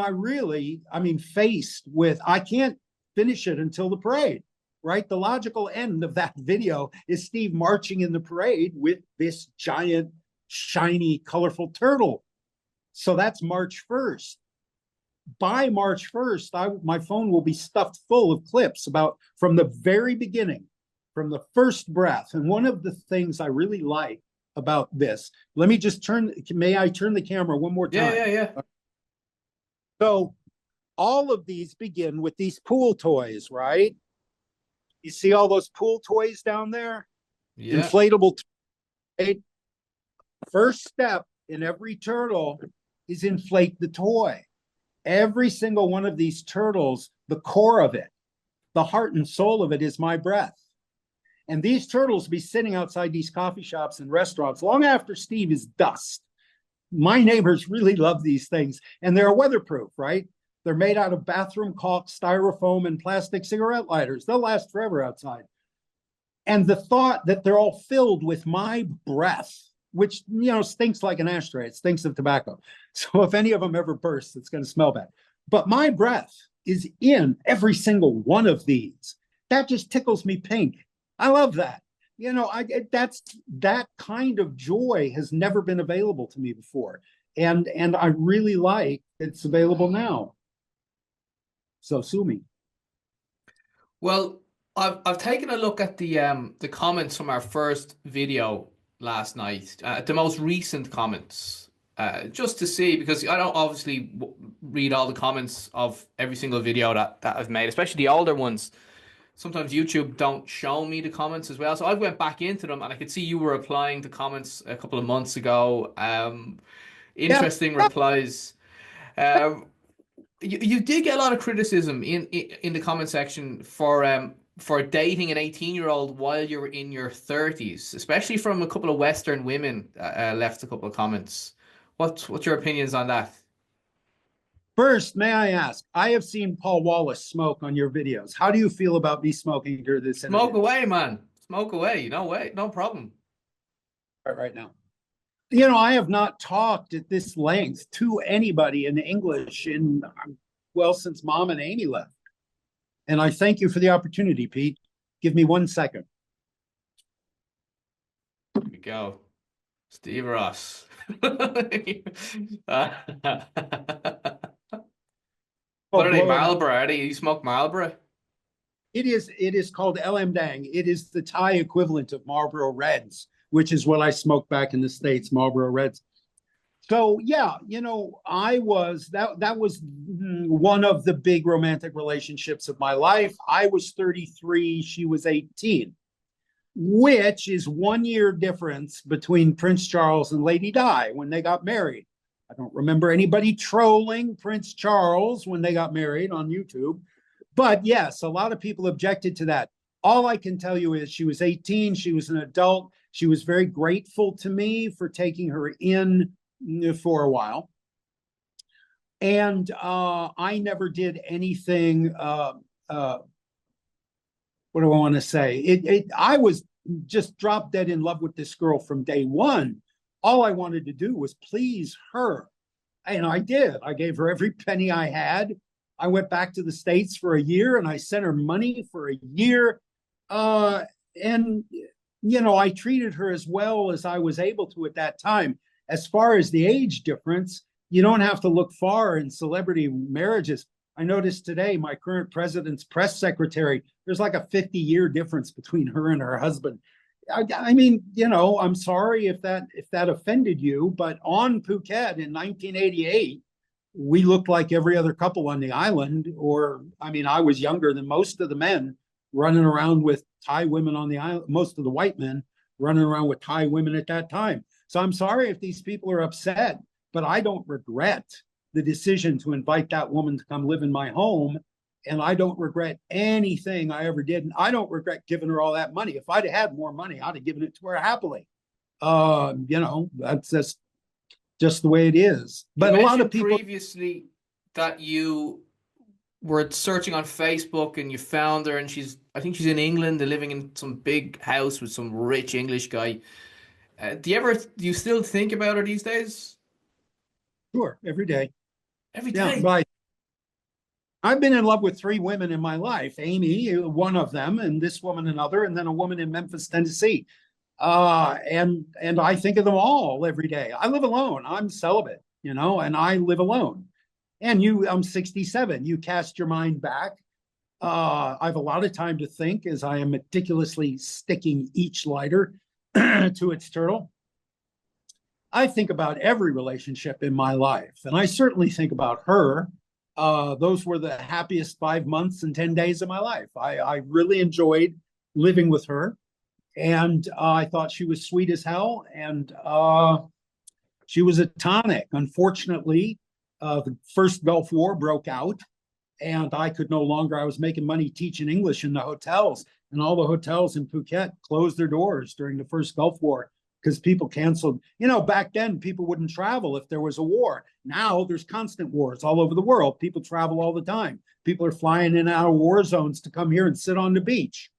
faced with, I can't finish it until the parade, right? The logical end of that video is Steve marching in the parade with this giant, shiny, colorful turtle. So that's March 1st. By March 1st, my phone will be stuffed full of clips from the very beginning, from the first breath. And one of the things I really like about this, may I turn the camera one more time? Yeah. So all of these begin with these pool toys, right? You see all those pool toys down there? Yeah. Inflatable toy. First step in every turtle is inflate the toy. Every single one of these turtles, the core of it, the heart and soul of it is my breath. And these turtles be sitting outside these coffee shops and restaurants long after Steve is dust. My neighbors really love these things, and they're weatherproof, right? They're made out of bathroom caulk, styrofoam, and plastic cigarette lighters. They'll last forever outside. And the thought that they're all filled with my breath which, stinks like an ashtray. It stinks of tobacco. So if any of them ever burst, it's going to smell bad. But my breath is in every single one of these. That just tickles me pink. I love that. That kind of joy has never been available to me before. And I really like it's available now. So sue me. Well, I've taken a look at the comments from our first video last night, the most recent comments, just to see, because I don't obviously read all the comments of every single video that I've made, especially the older ones. Sometimes YouTube don't show me the comments as well. So I went back into them and I could see you were replying to comments a couple of months ago. Interesting replies. You did get a lot of criticism in the comment section for dating an 18-year-old while you were in your 30s, especially from a couple of Western women left a couple of comments. What's your opinions on that? First, may I ask, I have seen Paul Wallace smoke on your videos. How do you feel about me smoking during this interview? Smoke away, man. Smoke away. No way. No problem. Right now. I have not talked at this length to anybody in English since Mom and Amy left. And I thank you for the opportunity, Pete. Give me 1 second. Here we go. Steve Ross. What are they, Marlboro? Are they, you smoke Marlboro? It is called LM Dang. It is the Thai equivalent of Marlboro Reds, which is what I smoked back in the States, Marlboro Reds. So yeah, that was one of the big romantic relationships of my life. I was 33, she was 18, which is 1 year difference between Prince Charles and Lady Di when they got married. I don't remember anybody trolling Prince Charles when they got married on YouTube. But yes, a lot of people objected to that. All I can tell you is she was 18. She was an adult. She was very grateful to me for taking her in for a while. And I never did anything. What do I want to say? I was just drop dead in love with this girl from day one. All I wanted to do was please her. And I did. I gave her every penny I had. I went back to the States for a year and I sent her money for a year. I treated her as well as I was able to at that time. As far as the age difference, you don't have to look far in celebrity marriages. I noticed today my current president's press secretary, there's like a 50-year difference between her and her husband. I mean, I'm sorry if that offended you, but on Phuket in 1988, we looked like every other couple on the island. I was younger than most of the men running around with Thai women on the island, most of the white men running around with Thai women at that time. So I'm sorry if these people are upset, but I don't regret the decision to invite that woman to come live in my home. And I don't regret anything I ever did. And I don't regret giving her all that money. If I'd had more money, I'd have given it to her happily. That's just the way it is. But a lot of people previously that you were searching on Facebook and you found her, and I think she's in England and living in some big house with some rich English guy. Do you still think about her these days? Sure, every day. Every day. Yeah, right. I've been in love with 3 women in my life. Amy, one of them, and this woman, another, and then a woman in Memphis, Tennessee. And I think of them all every day. I live alone. I'm celibate, and I live alone. And I'm 67. You cast your mind back. I have a lot of time to think as I am meticulously sticking each lighter to its turtle. I think about every relationship in my life, and I certainly think about her. Those were the happiest 5 months and 10 days of my life. I really enjoyed living with her, and I thought she was sweet as hell, and she was a tonic. Unfortunately, the first Gulf War broke out, and I was making money teaching English in the hotels, and all the hotels in Phuket closed their doors during the first Gulf War because people canceled. Back then, people wouldn't travel if there was a war. Now there's constant wars all over the world. People travel all the time. People are flying in and out of war zones to come here and sit on the beach.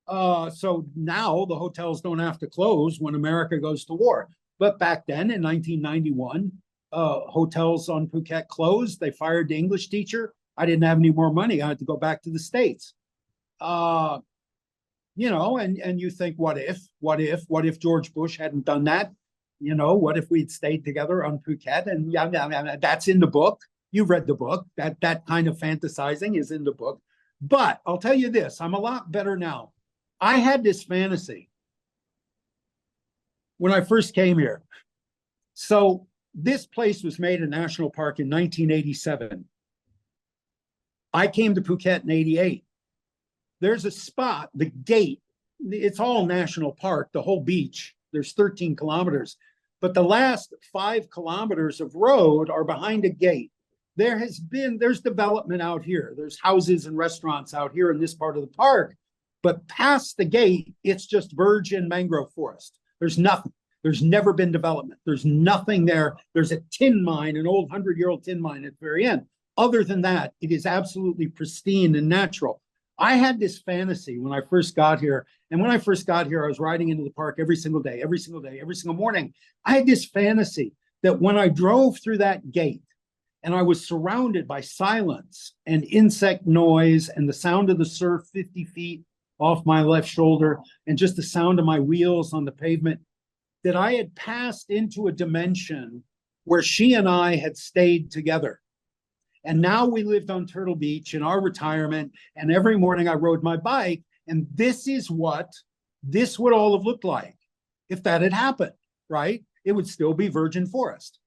So now the hotels don't have to close when America goes to war. But back then in 1991, hotels on Phuket closed. They fired the English teacher. I didn't have any more money. I had to go back to the States. You know, and you think, what if George Bush hadn't done that? You know, what if we'd stayed together on Phuket? And yeah, that's in the book. You've read the book. That kind of fantasizing is in the book. But I'll tell you this, I'm a lot better now. I had this fantasy when I first came here. So this place was made a national park in 1987. I came to Phuket in 88. There's a spot, the gate, it's all national park, the whole beach. There's 13 kilometers. But the last 5 kilometers of road are behind a gate. There's development out here. There's houses and restaurants out here in this part of the park. But past the gate, it's just virgin mangrove forest. There's nothing. There's never been development. There's nothing there. There's a tin mine, an old 100-year-old tin mine at the very end. Other than that, it is absolutely pristine and natural. I had this fantasy when I first got here. And when I first got here, I was riding into the park every single day, every single morning. I had this fantasy that when I drove through that gate and I was surrounded by silence and insect noise and the sound of the surf 50 feet off my left shoulder and just the sound of my wheels on the pavement, that I had passed into a dimension where she and I had stayed together. And now we lived on Turtle Beach in our retirement. And every morning I rode my bike. And this would all have looked like if that had happened, right? It would still be virgin forest.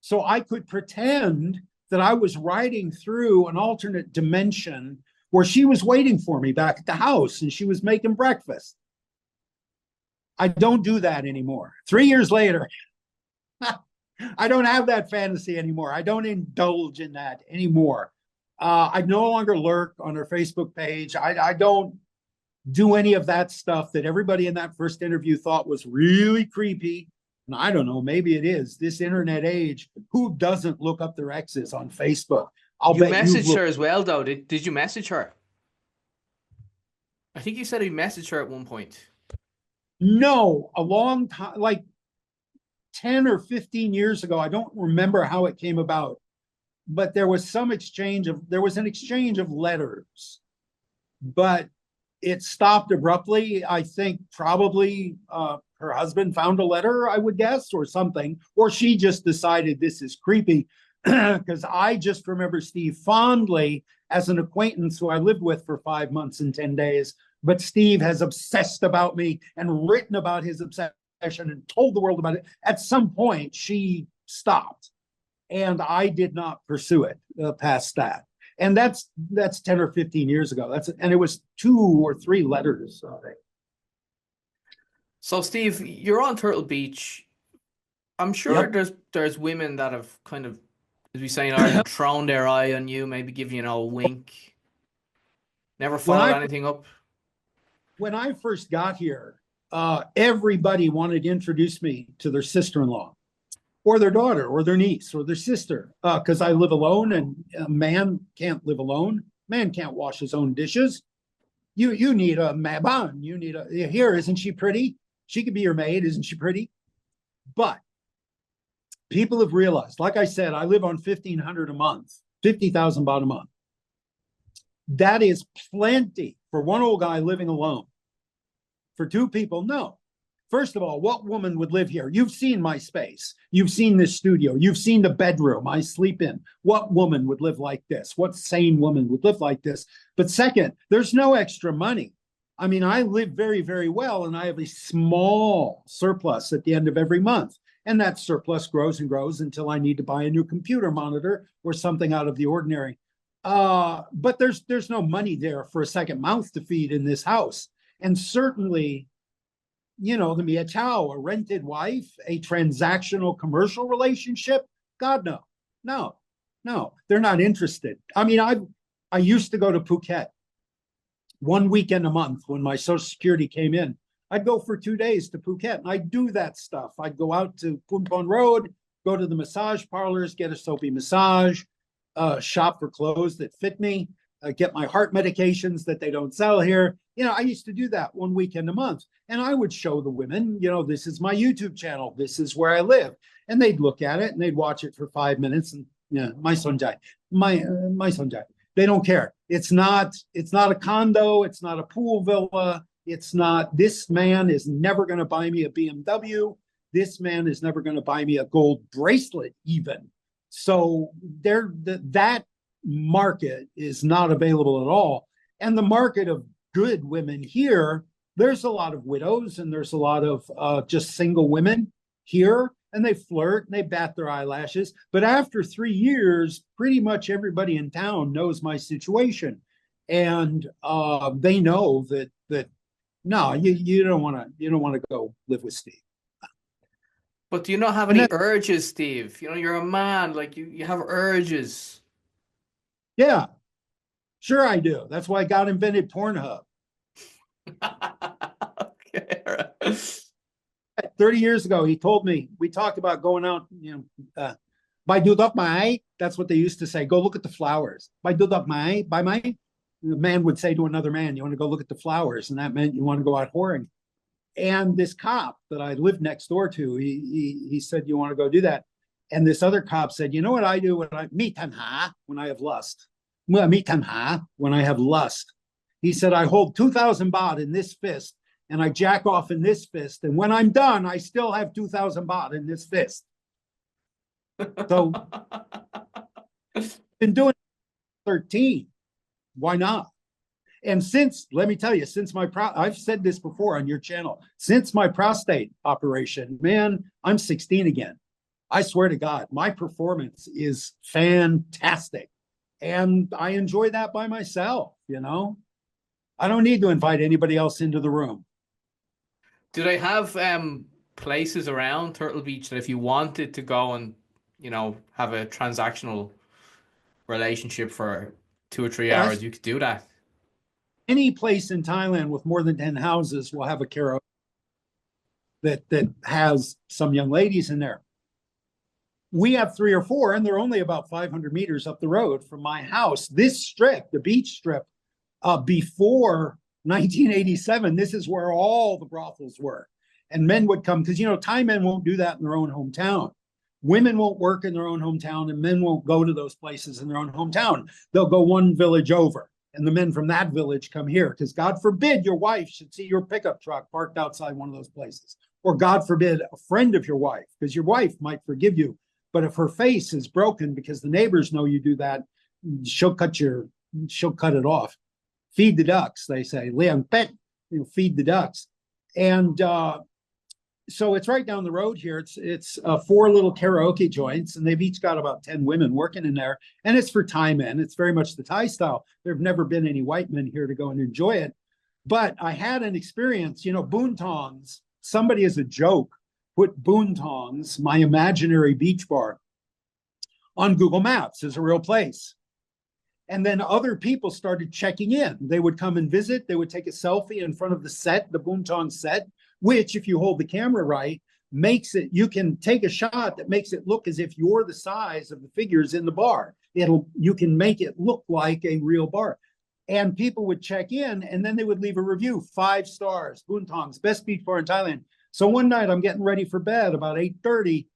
So I could pretend that I was riding through an alternate dimension where she was waiting for me back at the house and she was making breakfast. I don't do that anymore. 3 years later, I don't have that fantasy anymore. I don't indulge in that anymore. I no longer lurk on her Facebook page. I don't do any of that stuff that everybody in that first interview thought was really creepy. And I don't know, maybe it is. This internet age, who doesn't look up their exes on Facebook? You messaged her as well, though. Did you message her? I think you said you messaged her at one point. No, a long time, like 10 or 15 years ago. I don't remember how it came about, but there was an exchange of letters, but it stopped abruptly. I think probably her husband found a letter, I would guess, or something, or she just decided this is creepy, because I just remember Steve fondly as an acquaintance who I lived with for 5 months and 10 days. But Steve has obsessed about me and written about his obsession and told the world about it. At some point, she stopped, and I did not pursue it past that. And that's 10 or 15 years ago. And it was 2 or 3 letters. So, Steve, you're on Turtle Beach. I'm sure there's women that have kind of, as we say in Ireland, thrown their eye on you, maybe give you a wink. Never followed anything up. When I first got here, everybody wanted to introduce me to their sister-in-law or their daughter or their niece or their sister, because I live alone, and a man can't live alone. Man can't wash his own dishes. You need a maban. You need here, isn't she pretty? She could be your maid. Isn't she pretty? But people have realized, like I said, I live on 1,500 a month, 50,000 baht a month. That is plenty for one old guy living alone. For 2 people, no. First of all, what woman would live here? You've seen my space. You've seen this studio. You've seen the bedroom I sleep in. What woman would live like this? What sane woman would live like this? But second, there's no extra money. I mean, I live very, very well, and I have a small surplus at the end of every month. And that surplus grows and grows until I need to buy a new computer monitor or something out of the ordinary. But there's no money there for a second mouth to feed in this house. And certainly, the Mia Chow, a rented wife, a transactional commercial relationship, God, no, they're not interested. I mean, I used to go to Phuket 1 weekend a month when my Social Security came in. I'd go for 2 days to Phuket, and I'd do that stuff. I'd go out to Phum Road, go to the massage parlors, get a soapy massage, shop for clothes that fit me, get my heart medications that they don't sell here. I used to do that one weekend a month. And I would show the women, this is my YouTube channel. This is where I live. And they'd look at it and they'd watch it for 5 minutes. And my sonjai, my sonjai. They don't care. It's not a condo. It's not a pool villa. It's not, this man is never going to buy me a BMW. This man is never going to buy me a gold bracelet even. So that market is not available at all. And the market of good women here, there's a lot of widows and there's a lot of just single women here, and they flirt and they bat their eyelashes. But after 3 years, pretty much everybody in town knows my situation. And they know that no, you don't want to go live with Steve. But do you not have any urges, Steve? You're a man, like you have urges. Yeah, sure I do. That's why God invented Pornhub. Okay, all right. 30 years ago, he told me, we talked about going out, by dudok mai. That's what they used to say. Go look at the flowers. By dudok mai, by mai. The man would say to another man, you want to go look at the flowers. And that meant you want to go out whoring. And this cop that I lived next door to, he said, you want to go do that? And this other cop said, you know what I do when I have lust? When I have lust. He said, I hold 2,000 baht in this fist and I jack off in this fist. And when I'm done, I still have 2,000 baht in this fist. So been doing 13. Why not? And let me tell you, I've said this before on your channel, since my prostate operation, man, I'm 16 again. I swear to God, my performance is fantastic. And I enjoy that by myself, I don't need to invite anybody else into the room. Do they have places around Turtle Beach that if you wanted to go and, have a transactional relationship for 2 or 3 hours, you could do that? Any place in Thailand with more than 10 houses will have a karaoke that has some young ladies in there. We have 3 or 4, and they're only about 500 meters up the road from my house. This strip, the beach strip, before 1987, this is where all the brothels were. And men would come, because, Thai men won't do that in their own hometown. Women won't work in their own hometown, and men won't go to those places in their own hometown. They'll go one village over. And the men from that village come here, because God forbid your wife should see your pickup truck parked outside one of those places. Or God forbid a friend of your wife, because your wife might forgive you. But if her face is broken because the neighbors know you do that, she'll cut it off. Feed the ducks, they say. Liang pet, feed the ducks. And so it's right down the road here. It's 4 little karaoke joints, and they've each got about 10 women working in there. And it's for Thai men. It's very much the Thai style. There have never been any white men here to go and enjoy it. But I had an experience, Boontongs. Somebody as a joke put Boontongs, my imaginary beach bar, on Google Maps as a real place. And then other people started checking in. They would come and visit. They would take a selfie in front of the set, the Boontong set, which, if you hold the camera right, you can take a shot that makes it look as if you're the size of the figures in the bar. You can make it look like a real bar. And people would check in, and then they would leave a review, 5 stars, Boontongs, best beach bar in Thailand. So one night I'm getting ready for bed about 8:30.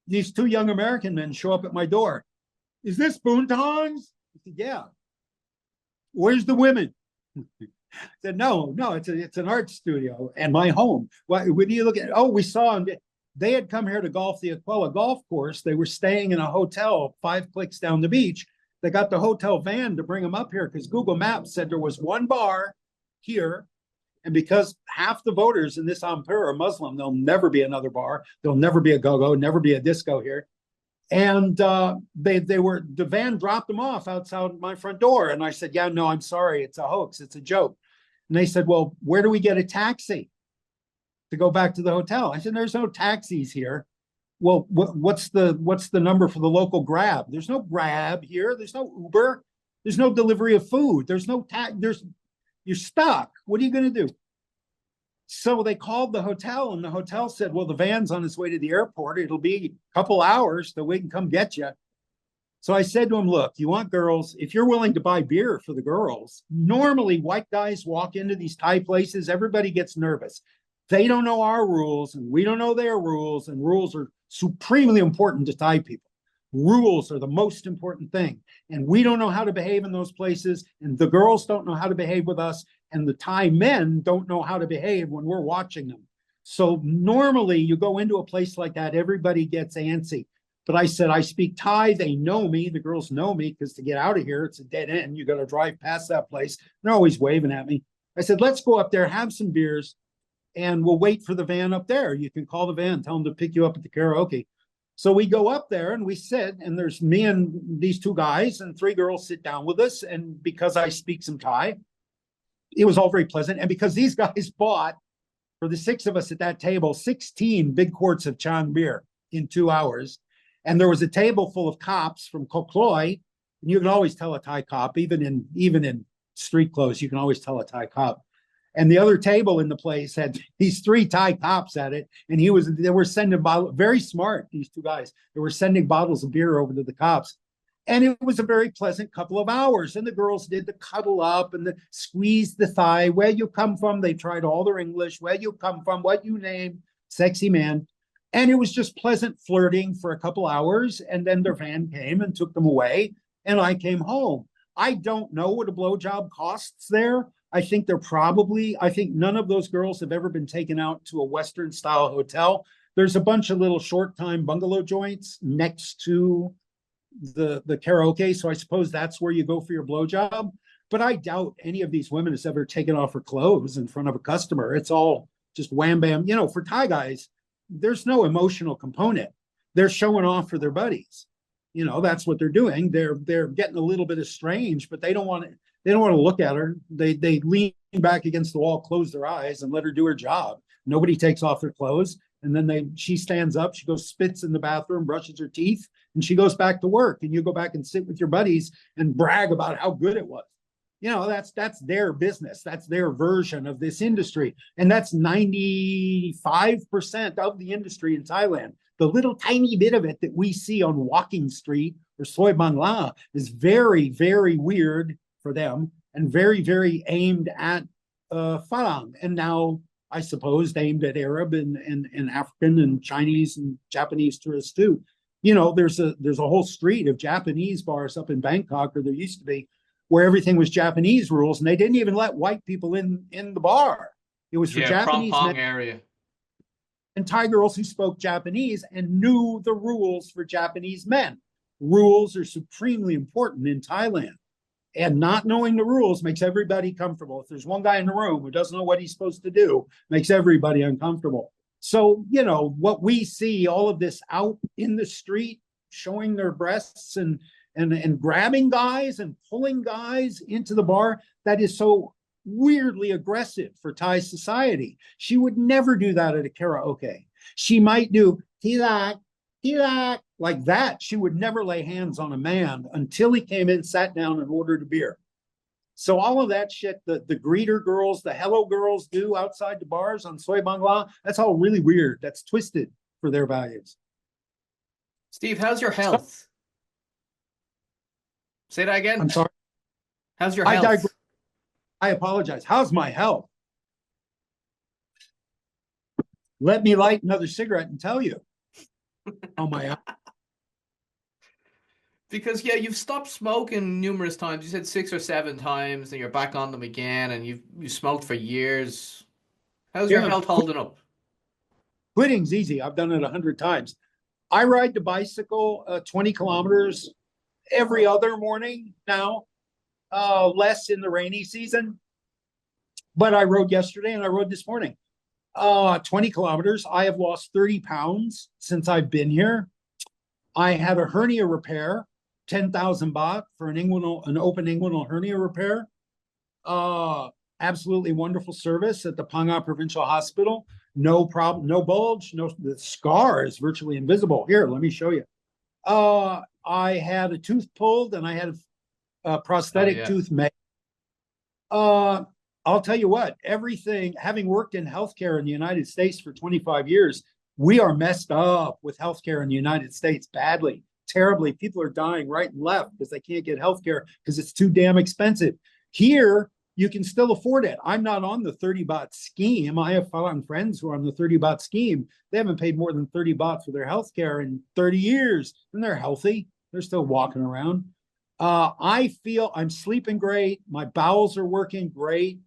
These 2 young American men show up at my door. Is this Boontongs? I said, yeah. Where's the women? I said, no, it's an art studio and my home. What do you look at? Oh, we saw them. They had come here to golf the Aquella golf course. They were staying in a hotel 5 clicks down the beach. They got the hotel van to bring them up here because Google Maps said there was one bar here. And because half the voters in this Ampere are Muslim, there'll never be another bar. There'll never be a go-go, never be a disco here. And the van dropped them off outside my front door. And I said, yeah, no, I'm sorry. It's a hoax. It's a joke. And they said, well, where do we get a taxi to go back to the hotel? I said, there's no taxis here. Well, what's the number for the local Grab? There's no Grab here. There's no Uber. There's no delivery of food. There's no you're stuck. What are you going to do? So they called the hotel, and the hotel said, well, the van's on its way to the airport. It'll be a couple hours till we can come get you. So I said to him, look, you want girls, if you're willing to buy beer for the girls, normally white guys walk into these Thai places, everybody gets nervous. They don't know our rules and we don't know their rules, and rules are supremely important to Thai people. Rules are the most important thing. And we don't know how to behave in those places, and the girls don't know how to behave with us, and the Thai men don't know how to behave when we're watching them. So normally you go into a place like that, everybody gets antsy. But I said, I speak Thai. They know me. The girls know me, because to get out of here, it's a dead end. You got to drive past that place. They're always waving at me. I said, let's go up there, have some beers, and we'll wait for the van up there. You can call the van, tell them to pick you up at the karaoke. So we go up there and we sit, and there's me and these two guys, and three girls sit down with us. And because I speak some Thai, it was all very pleasant. And because these guys bought, for the six of us at that table, 16 big quarts of Chang beer in 2 hours. And there was a table full of cops from Kokloi, and you can always tell a Thai cop, even in street clothes, you can always tell a Thai cop. And the other table in the place had these three Thai cops at it, and they were sending bottles, very smart, these two guys. They were sending bottles of beer over to the cops. And it was a very pleasant couple of hours. And the girls did the cuddle up and the squeeze the thigh. Where you come from? They tried all their English. Where you come from? What you name? Sexy man. And it was just pleasant flirting for a couple hours. And then their van came and took them away. And I came home. I don't know what a blowjob costs there. I think none of those girls have ever been taken out to a Western style hotel. There's a bunch of little short time bungalow joints next to the karaoke. So I suppose that's where you go for your blowjob. But I doubt any of these women has ever taken off her clothes in front of a customer. It's all just wham bam. For Thai guys, there's no emotional component. They're showing off for their buddies. That's what they're doing. They're getting a little bit estranged, but they don't want to look at her. They lean back against the wall, close their eyes, and let her do her job. Nobody takes off their clothes. And then she stands up, she goes, spits in the bathroom, brushes her teeth, and she goes back to work. And you go back and sit with your buddies and brag about how good it was. That's their business. That's their version of this industry. And that's 95% of the industry in Thailand. The little tiny bit of it that we see on Walking Street or Soi Bangla is very, very weird for them, and very, very aimed at Farang. And now, I suppose, aimed at Arab and African and Chinese and Japanese tourists too. There's a whole street of Japanese bars up in Bangkok, or there used to be, where everything was Japanese rules, and they didn't even let white people in the bar. It was for Japanese men area. And Thai girls who spoke Japanese and knew the rules for Japanese men. Rules are supremely important in Thailand. And not knowing the rules makes everybody comfortable. If there's one guy in the room who doesn't know what he's supposed to do, makes everybody uncomfortable. So, what we see, all of this out in the street, showing their breasts and grabbing guys and pulling guys into the bar, that is so weirdly aggressive for Thai society. She would never do that at a karaoke. She might do tilak, tilak, like that. She would never lay hands on a man until he came in, sat down, and ordered a beer. So all of that shit, the greeter girls, the hello girls do outside the bars on Soi Bangla, that's all really weird. That's twisted for their values. Steve, how's your health? Say that again. I'm sorry. How's your health? I apologize. How's my health? Let me light another cigarette and tell you. Oh my. Because you've stopped smoking numerous times. You said 6 or 7 times, and you're back on them again, and you smoked for years. How's your health holding up? Quitting's easy. I've done it 100 times. I ride the bicycle 20 kilometers every other morning now, less in the rainy season. But I rode yesterday and I rode this morning. 20 kilometers. I have lost 30 pounds since I've been here. I had a hernia repair, 10,000 baht for an open inguinal hernia repair. Absolutely wonderful service at the Phang Provincial Hospital. No problem, no bulge, the scar is virtually invisible. Here, let me show you. I had a tooth pulled and I had a prosthetic tooth made. I'll tell you what, having worked in healthcare in the United States for 25 years, we are messed up with healthcare in the United States badly. terribly. People are dying right and left because they can't get health care because it's too damn expensive. Here, you can still afford it. I'm not on the 30 baht scheme. I have found friends who are on the 30 baht scheme. They haven't paid more than 30 baht for their health care in 30 years, and they're healthy. They're still walking around. I feel I'm sleeping great. My bowels are working great.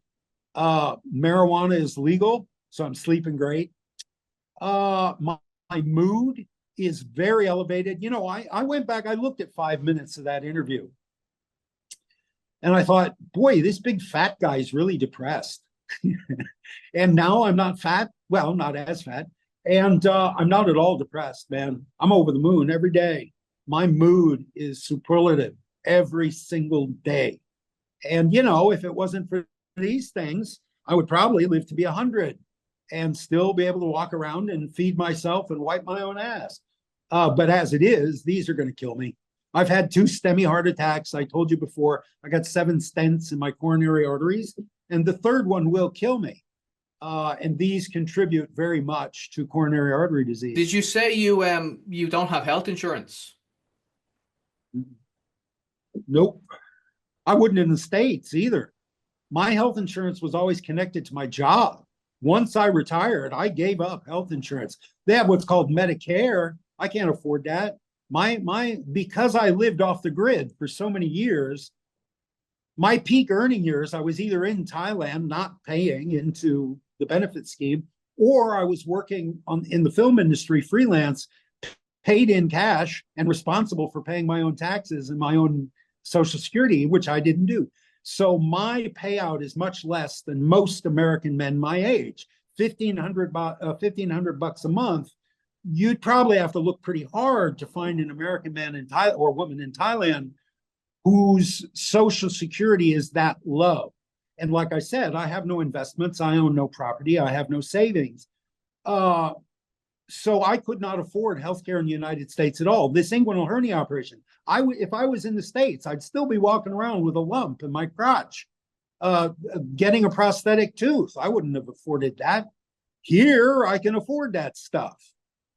Marijuana is legal, so I'm sleeping great. My mood is very elevated. You know, I went back, I looked at 5 minutes of that interview. And I thought, boy, this big fat guy is really depressed. And now I'm not fat. Well, not as fat. And I'm not at all depressed, man. I'm over the moon every day. My mood is superlative every single day. And, you know, if it wasn't for these things, I would probably live to be 100 and still be able to walk around and feed myself and wipe my own ass. But as it is, these are going to kill me. I've had 2 STEMI heart attacks. I told you before, I got 7 stents in my coronary arteries, and the third one will kill me. And these contribute very much to coronary artery disease. Did you say you don't have health insurance? Nope. I wouldn't in the States either. My health insurance was always connected to my job. Once I retired, I gave up health insurance. They have what's called Medicare. I can't afford that. Because I lived off the grid for so many years, my peak earning years, I was either in Thailand not paying into the benefit scheme, or I was working in the film industry freelance, paid in cash and responsible for paying my own taxes and my own Social Security, which I didn't do. So my payout is much less than most American men my age. 1,500 bucks a month. You'd probably have to look pretty hard to find an American man in Thailand or woman in Thailand whose Social Security is that low. And like I said, I have no investments. I own no property. I have no savings. So I could not afford healthcare in the United States at all. This inguinal hernia operation, if I was in the States, I'd still be walking around with a lump in my crotch. Getting a prosthetic tooth, I wouldn't have afforded that. Here, I can afford that stuff.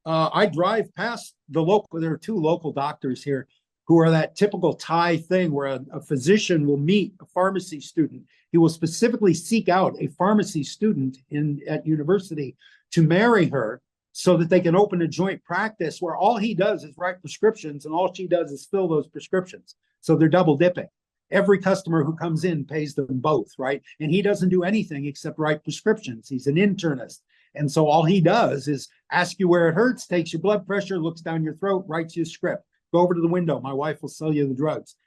I drive past there are 2 local doctors here who are that typical Thai thing where a physician will meet a pharmacy student. He will specifically seek out a pharmacy student at university to marry her so that they can open a joint practice where all he does is write prescriptions and all she does is fill those prescriptions. So they're double dipping. Every customer who comes in pays them both, right? And he doesn't do anything except write prescriptions. He's an internist. And so all he does is ask you where it hurts, takes your blood pressure, looks down your throat, writes you a script. Go over to the window. My wife will sell you the drugs.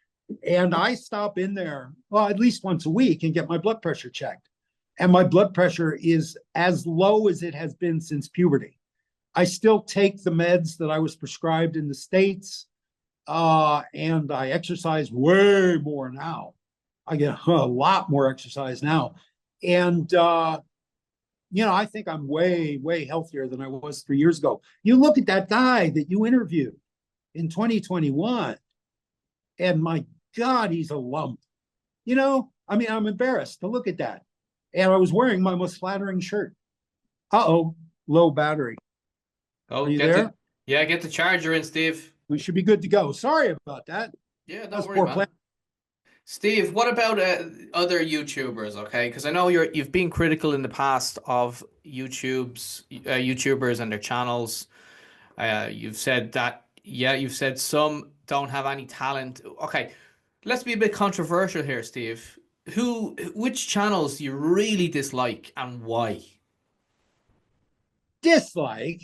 And I stop in there, well, at least once a week and get my blood pressure checked. And my blood pressure is as low as it has been since puberty. I still take the meds that I was prescribed in the States, and I exercise way more now. I get a lot more exercise now. And, I think I'm way, way healthier than I was 3 years ago. You look at that guy that you interviewed in 2021, and my God, he's a lump. I'm embarrassed to look at that. And I was wearing my most flattering shirt. Uh-oh, low battery. Oh, are you there? Get the charger in, Steve. We should be good to go. Sorry about that. Yeah, don't worry, man. Steve, what about other YouTubers? Okay, because I know you've been critical in the past of YouTubers and their channels. You've said some don't have any talent. Okay, let's be a bit controversial here, Steve. Which channels do you really dislike and why? Dislike?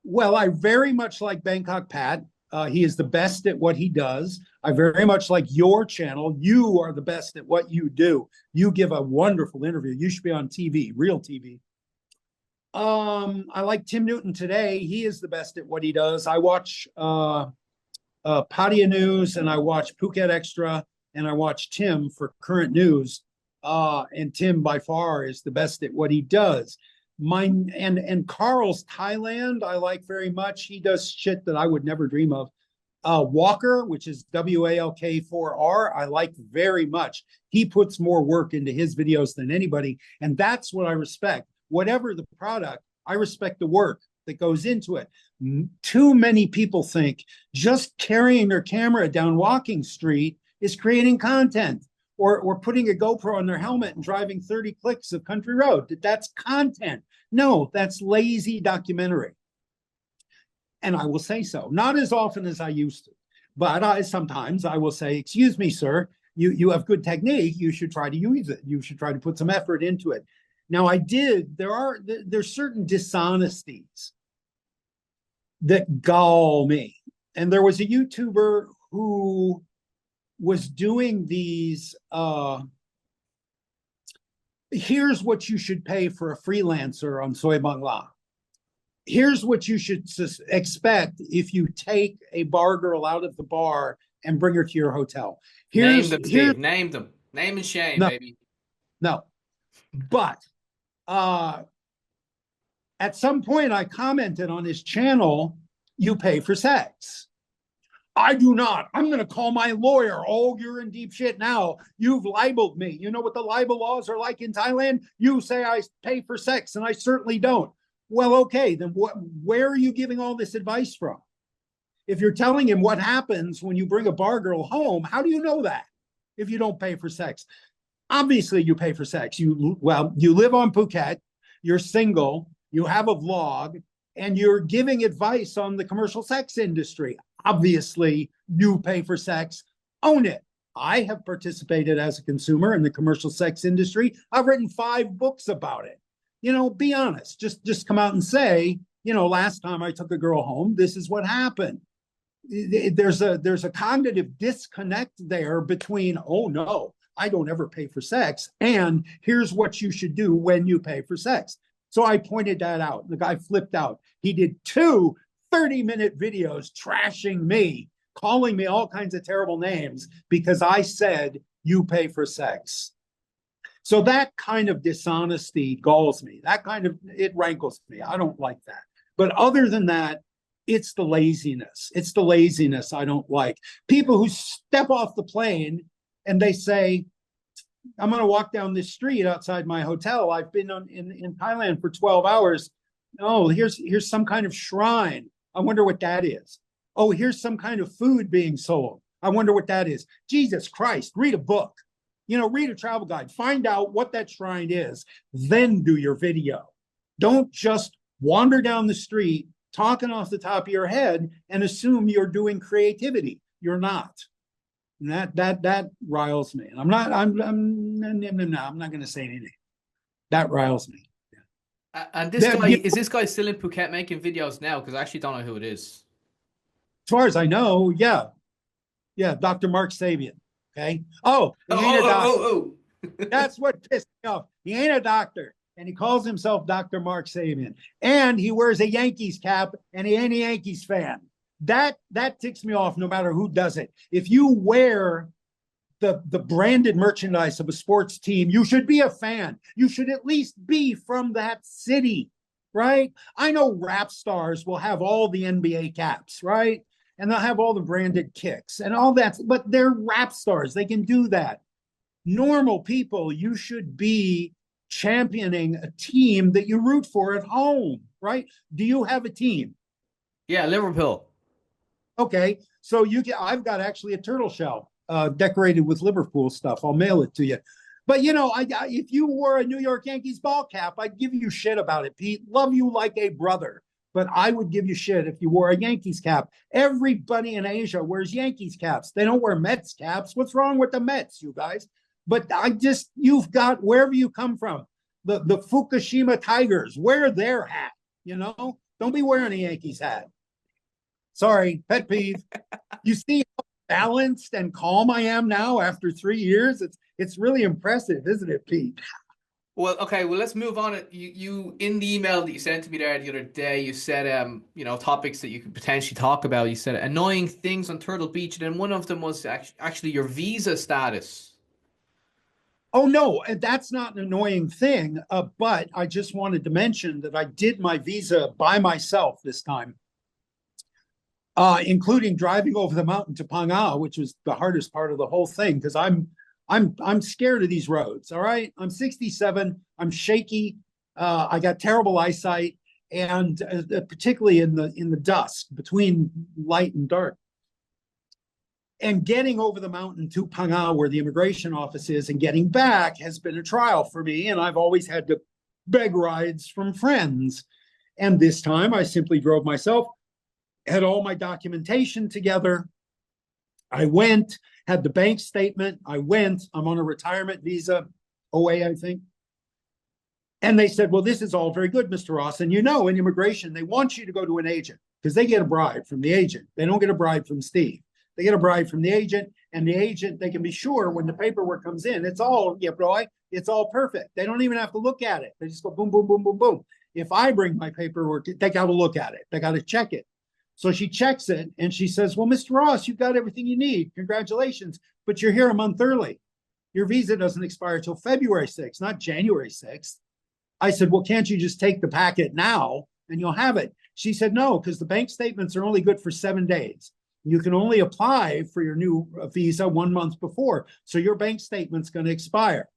Well, I very much like Bangkok Pat. He is the best at what he does. I very much like your channel. You are the best at what you do. You give a wonderful interview. You should be on TV, real TV. I like Tim Newton Today. He is the best at what he does. I watch Pattaya News, and I watch Phuket Extra, and I watch Tim for current news. And Tim by far is the best at what he does. And Carl's Thailand, I like very much. He does shit that I would never dream of. Walker, which is WALK4R, I like very much. He puts more work into his videos than anybody, and that's what I respect. Whatever the product, I respect the work. that goes into it. Too many people think just carrying their camera down Walking Street is creating content, or putting a GoPro on their helmet and driving 30 clicks of country road. That's content. No, that's lazy documentary. And I will say so, not as often as I used to, but sometimes I will say, excuse me, sir, you have good technique. You should try to use it. You should try to put some effort into it. Now, there's certain dishonesties that gall me. And there was a YouTuber who was doing these, here's what you should pay for a freelancer on Soi Bang La. Here's what you should expect if you take a bar girl out of the bar and bring her to your hotel. Name them, Steve. Name them. Name and shame, baby. No. But at some point I commented on his channel, you pay for sex. I do not. I'm going to call my lawyer. Oh, you're in deep shit now. You've libeled me. You know what the libel laws are like in Thailand? You say I pay for sex, and I certainly don't. Well, okay, then where are you giving all this advice from? If you're telling him what happens when you bring a bar girl home, how do you know that if you don't pay for sex? Obviously, you pay for sex. You live on Phuket, you're single, you have a vlog, and you're giving advice on the commercial sex industry. Obviously, you pay for sex. Own it. I have participated as a consumer in the commercial sex industry. I've written 5 books about it. Be honest. Just come out and say, last time I took a girl home, this is what happened. There's a cognitive disconnect there between, oh no, I don't ever pay for sex, and here's what you should do when you pay for sex. So I pointed that out. The guy flipped out. He did 2 30-minute videos trashing me, calling me all kinds of terrible names because I said you pay for sex. So that kind of dishonesty galls me. It rankles me. I don't like that. But other than that, it's the laziness. It's the laziness I don't like. People who step off the plane and they say, I'm going to walk down this street outside my hotel. I've been in Thailand for 12 hours. Oh, here's some kind of shrine. I wonder what that is. Oh, here's some kind of food being sold. I wonder what that is. Jesus Christ, read a book. Read a travel guide. Find out what that shrine is. Then do your video. Don't just wander down the street talking off the top of your head and assume you're doing creativity. You're not. And that riles me. And I'm not going to say anything. That riles me. Yeah. And is this guy still in Phuket making videos now? Because I actually don't know who it is. As far as I know, yeah. Yeah, Dr. Mark Sabian. Okay. Oh, he ain't a doctor. That's what pissed me off. He ain't a doctor. And he calls himself Dr. Mark Sabian. And he wears a Yankees cap, and he ain't a Yankees fan. That ticks me off no matter who does it. If you wear the branded merchandise of a sports team, you should be a fan. You should at least be from that city, right? I know rap stars will have all the NBA caps, right? And they'll have all the branded kicks and all that, but they're rap stars. They can do that. Normal people, you should be championing a team that you root for at home, right? Do you have a team? Yeah, Liverpool. Okay, so I've got actually a turtle shell decorated with Liverpool stuff. I'll mail it to you. But if you wore a New York Yankees ball cap, I'd give you shit about it, Pete. Love you like a brother. But I would give you shit if you wore a Yankees cap. Everybody in Asia wears Yankees caps. They don't wear Mets caps. What's wrong with the Mets, you guys? But you've got, wherever you come from, the Fukushima Tigers, wear their hat, Don't be wearing a Yankees hat. Sorry, pet peeve. You see how balanced and calm I am now after 3 years? It's really impressive, isn't it, Pete? Well, okay. Well, let's move on. You in the email that you sent to me there the other day, you said, topics that you could potentially talk about. You said annoying things on Turtle Beach, and then one of them was actually your visa status. Oh no, that's not an annoying thing. But I just wanted to mention that I did my visa by myself this time, including driving over the mountain to Phang, which was the hardest part of the whole thing because I'm scared of these roads. All right. I'm 67. I'm shaky. I got terrible eyesight. and particularly in the dusk between light and dark. And getting over the mountain to Phang Nga, where the immigration office is, and getting back has been a trial for me. And I've always had to beg rides from friends. And this time I simply drove myself, had all my documentation together. I went, had the bank statement. I'm on a retirement visa, OA, I think. And they said, well, this is all very good, Mr. Ross. And in immigration, they want you to go to an agent because they get a bribe from the agent. They don't get a bribe from Steve. They get a bribe from the agent, and the agent, they can be sure when the paperwork comes in, it's all, it's all perfect. They don't even have to look at it. They just go boom, boom, boom, boom, boom. If I bring my paperwork, they got to look at it. They got to check it. So she checks it, and she says, well, Mr. Ross, you've got everything you need. Congratulations. But you're here a month early. Your visa doesn't expire till February 6th, not January 6th. I said, well, can't you just take the packet now and you'll have it? She said, no, because the bank statements are only good for 7 days. You can only apply for your new visa 1 month before. So your bank statement's going to expire.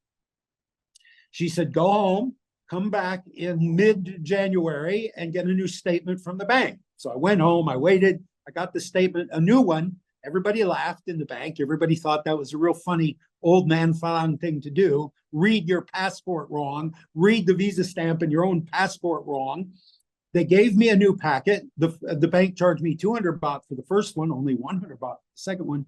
She said, go home, come back in mid-January and get a new statement from the bank. So I went home, I waited, I got the statement, a new one. Everybody laughed in the bank. Everybody thought that was a real funny old man fun thing to do. Read your passport wrong, read the visa stamp in your own passport wrong. They gave me a new packet. The bank charged me 200 baht for the first one, only 100 baht for the second one.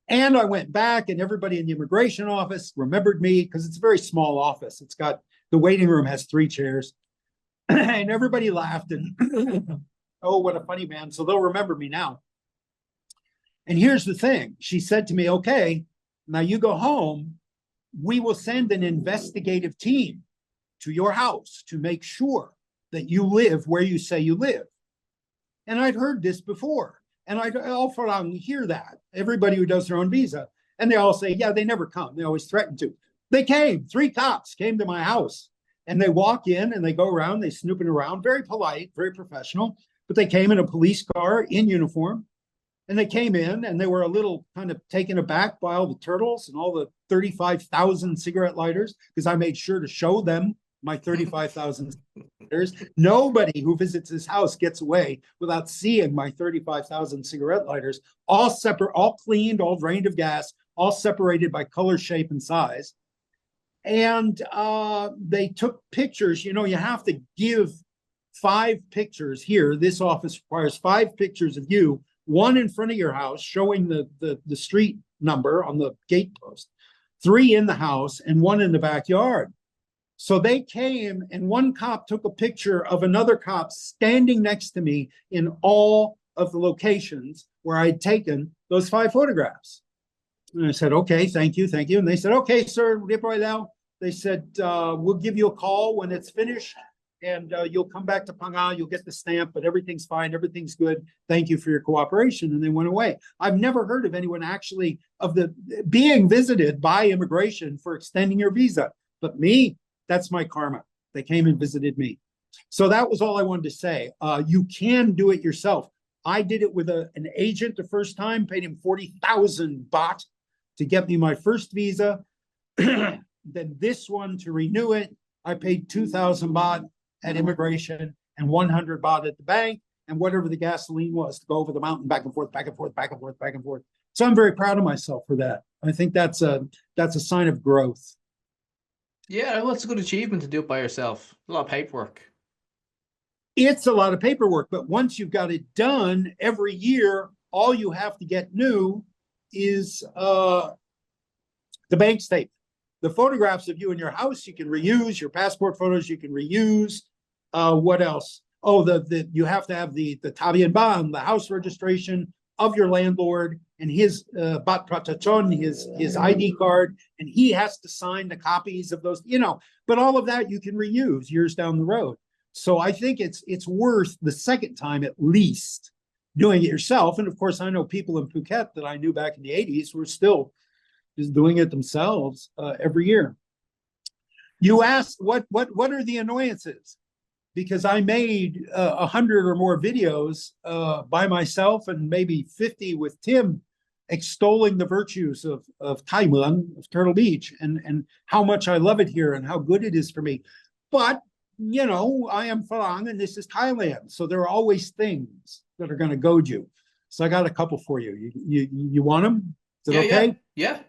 And I went back, and everybody in the immigration office remembered me because it's a very small office. It's got, the waiting room has 3 chairs. And everybody laughed and, oh, what a funny man. So they'll remember me now. And here's the thing. She said to me, okay, now you go home. We will send an investigative team to your house to make sure that you live where you say you live. And I'd heard this before. And I'd all hear that. Everybody who does their own visa. And they all say, yeah, they never come. They always threaten to. They came. 3 cops came to my house. And they walk in and they go around. They snooping around. Very polite, very professional. But they came in a police car in uniform. And they came in and they were a little kind of taken aback by all the turtles and all the 35,000 cigarette lighters, because I made sure to show them my 35,000 lighters. Nobody who visits this house gets away without seeing my 35,000 cigarette lighters, all separate, all cleaned, all drained of gas, all separated by color, shape, and size. And they took pictures. You have to give 5 pictures here. This office requires 5 pictures of you, 1 in front of your house showing the street number on the gate post, 3 in the house, and 1 in the backyard. So they came, and 1 cop took a picture of another cop standing next to me in all of the locations where I'd taken those 5 photographs. And I said, okay, thank you, thank you. And they said, okay, sir, right now. They said, we'll give you a call when it's finished, and you'll come back to Phang Nga, you'll get the stamp, but everything's fine, everything's good. Thank you for your cooperation. And they went away. I've never heard of anyone actually being visited by immigration for extending your visa. But me, that's my karma. They came and visited me. So that was all I wanted to say. You can do it yourself. I did it with an agent the first time, paid him 40,000 baht to get me my first visa. Then this one, to renew it, I paid 2,000 baht at immigration and 100 baht at the bank, and whatever the gasoline was to go over the mountain, back and forth, back and forth, back and forth, back and forth. So I'm very proud of myself for that. I think that's a sign of growth. Yeah, well, it's a good achievement to do it by yourself. A lot of paperwork. It's a lot of paperwork, but once you've got it done, every year, all you have to get new is the bank statement. The photographs of you in your house, you can reuse. Your passport photos, you can reuse. What else? Oh, you have to have the Tabian Ban, the house registration of your landlord, and his Bat Pratachon, his ID card, and he has to sign the copies of those, but all of that you can reuse years down the road. So I think it's worth the second time at least doing it yourself. And of course, I know people in Phuket that I knew back in the 80s were still just doing it themselves every year. You asked what are the annoyances? Because I made 100 or more videos by myself and maybe 50 with Tim, extolling the virtues of Thai Mueang, of Turtle Beach, and how much I love it here and how good it is for me. But I am Farang and this is Thailand. So there are always things that are going to goad you. So I got a couple for you. You want them? Is it Yeah, yeah, okay? yeah.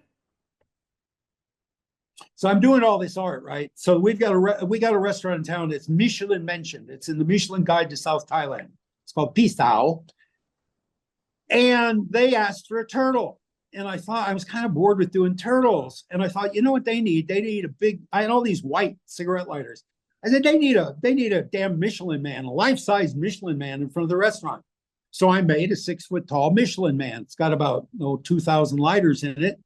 So I'm doing all this art, right? So we got a restaurant in town that's Michelin mentioned. It's in the Michelin Guide to South Thailand. It's called Pisau. And they asked for a turtle. And I thought I was kind of bored with doing turtles. And I thought, you know what they need? They need a big, I had all these white cigarette lighters. I said, they need a damn Michelin man, a life-size Michelin man in front of the restaurant. So I made a 6-foot tall Michelin man. It's got about 2,000 lighters in it.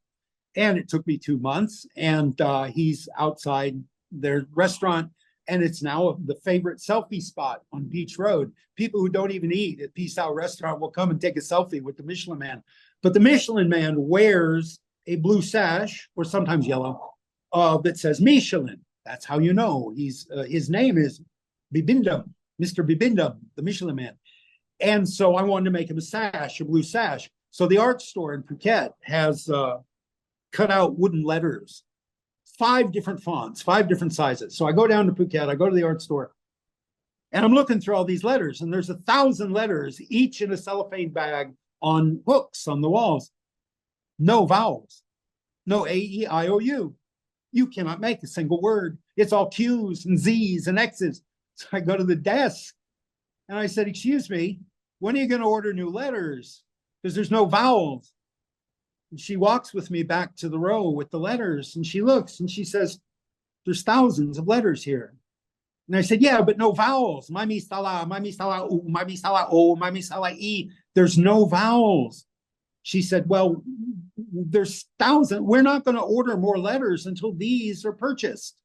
And it took me 2 months. And he's outside their restaurant. And it's now the favorite selfie spot on Beach Road. People who don't even eat at Peace Out Restaurant will come and take a selfie with the Michelin Man. But the Michelin Man wears a blue sash, or sometimes yellow, that says Michelin. That's how you know. His name is Bibindum, Mr. Bibindum, the Michelin Man. And so I wanted to make him a blue sash. So the art store in Phuket has cut out wooden letters, 5 different fonts, 5 different sizes. So I go down to Phuket, I go to the art store, and I'm looking through all these letters, and there's 1,000 letters, each in a cellophane bag on hooks on the walls. No vowels, no A, E, I, O, U. You cannot make a single word. It's all Q's and Z's and X's. So I go to the desk, and I said, excuse me, when are you going to order new letters? Because there's no vowels. And she walks with me back to the row with the letters, and she looks and she says, there's thousands of letters here. And I said, yeah, but no vowels. Mami sala, mami sala u, mami sala o, mami sala e. There's no vowels. She said, well, there's thousands. We're not going to order more letters until these are purchased.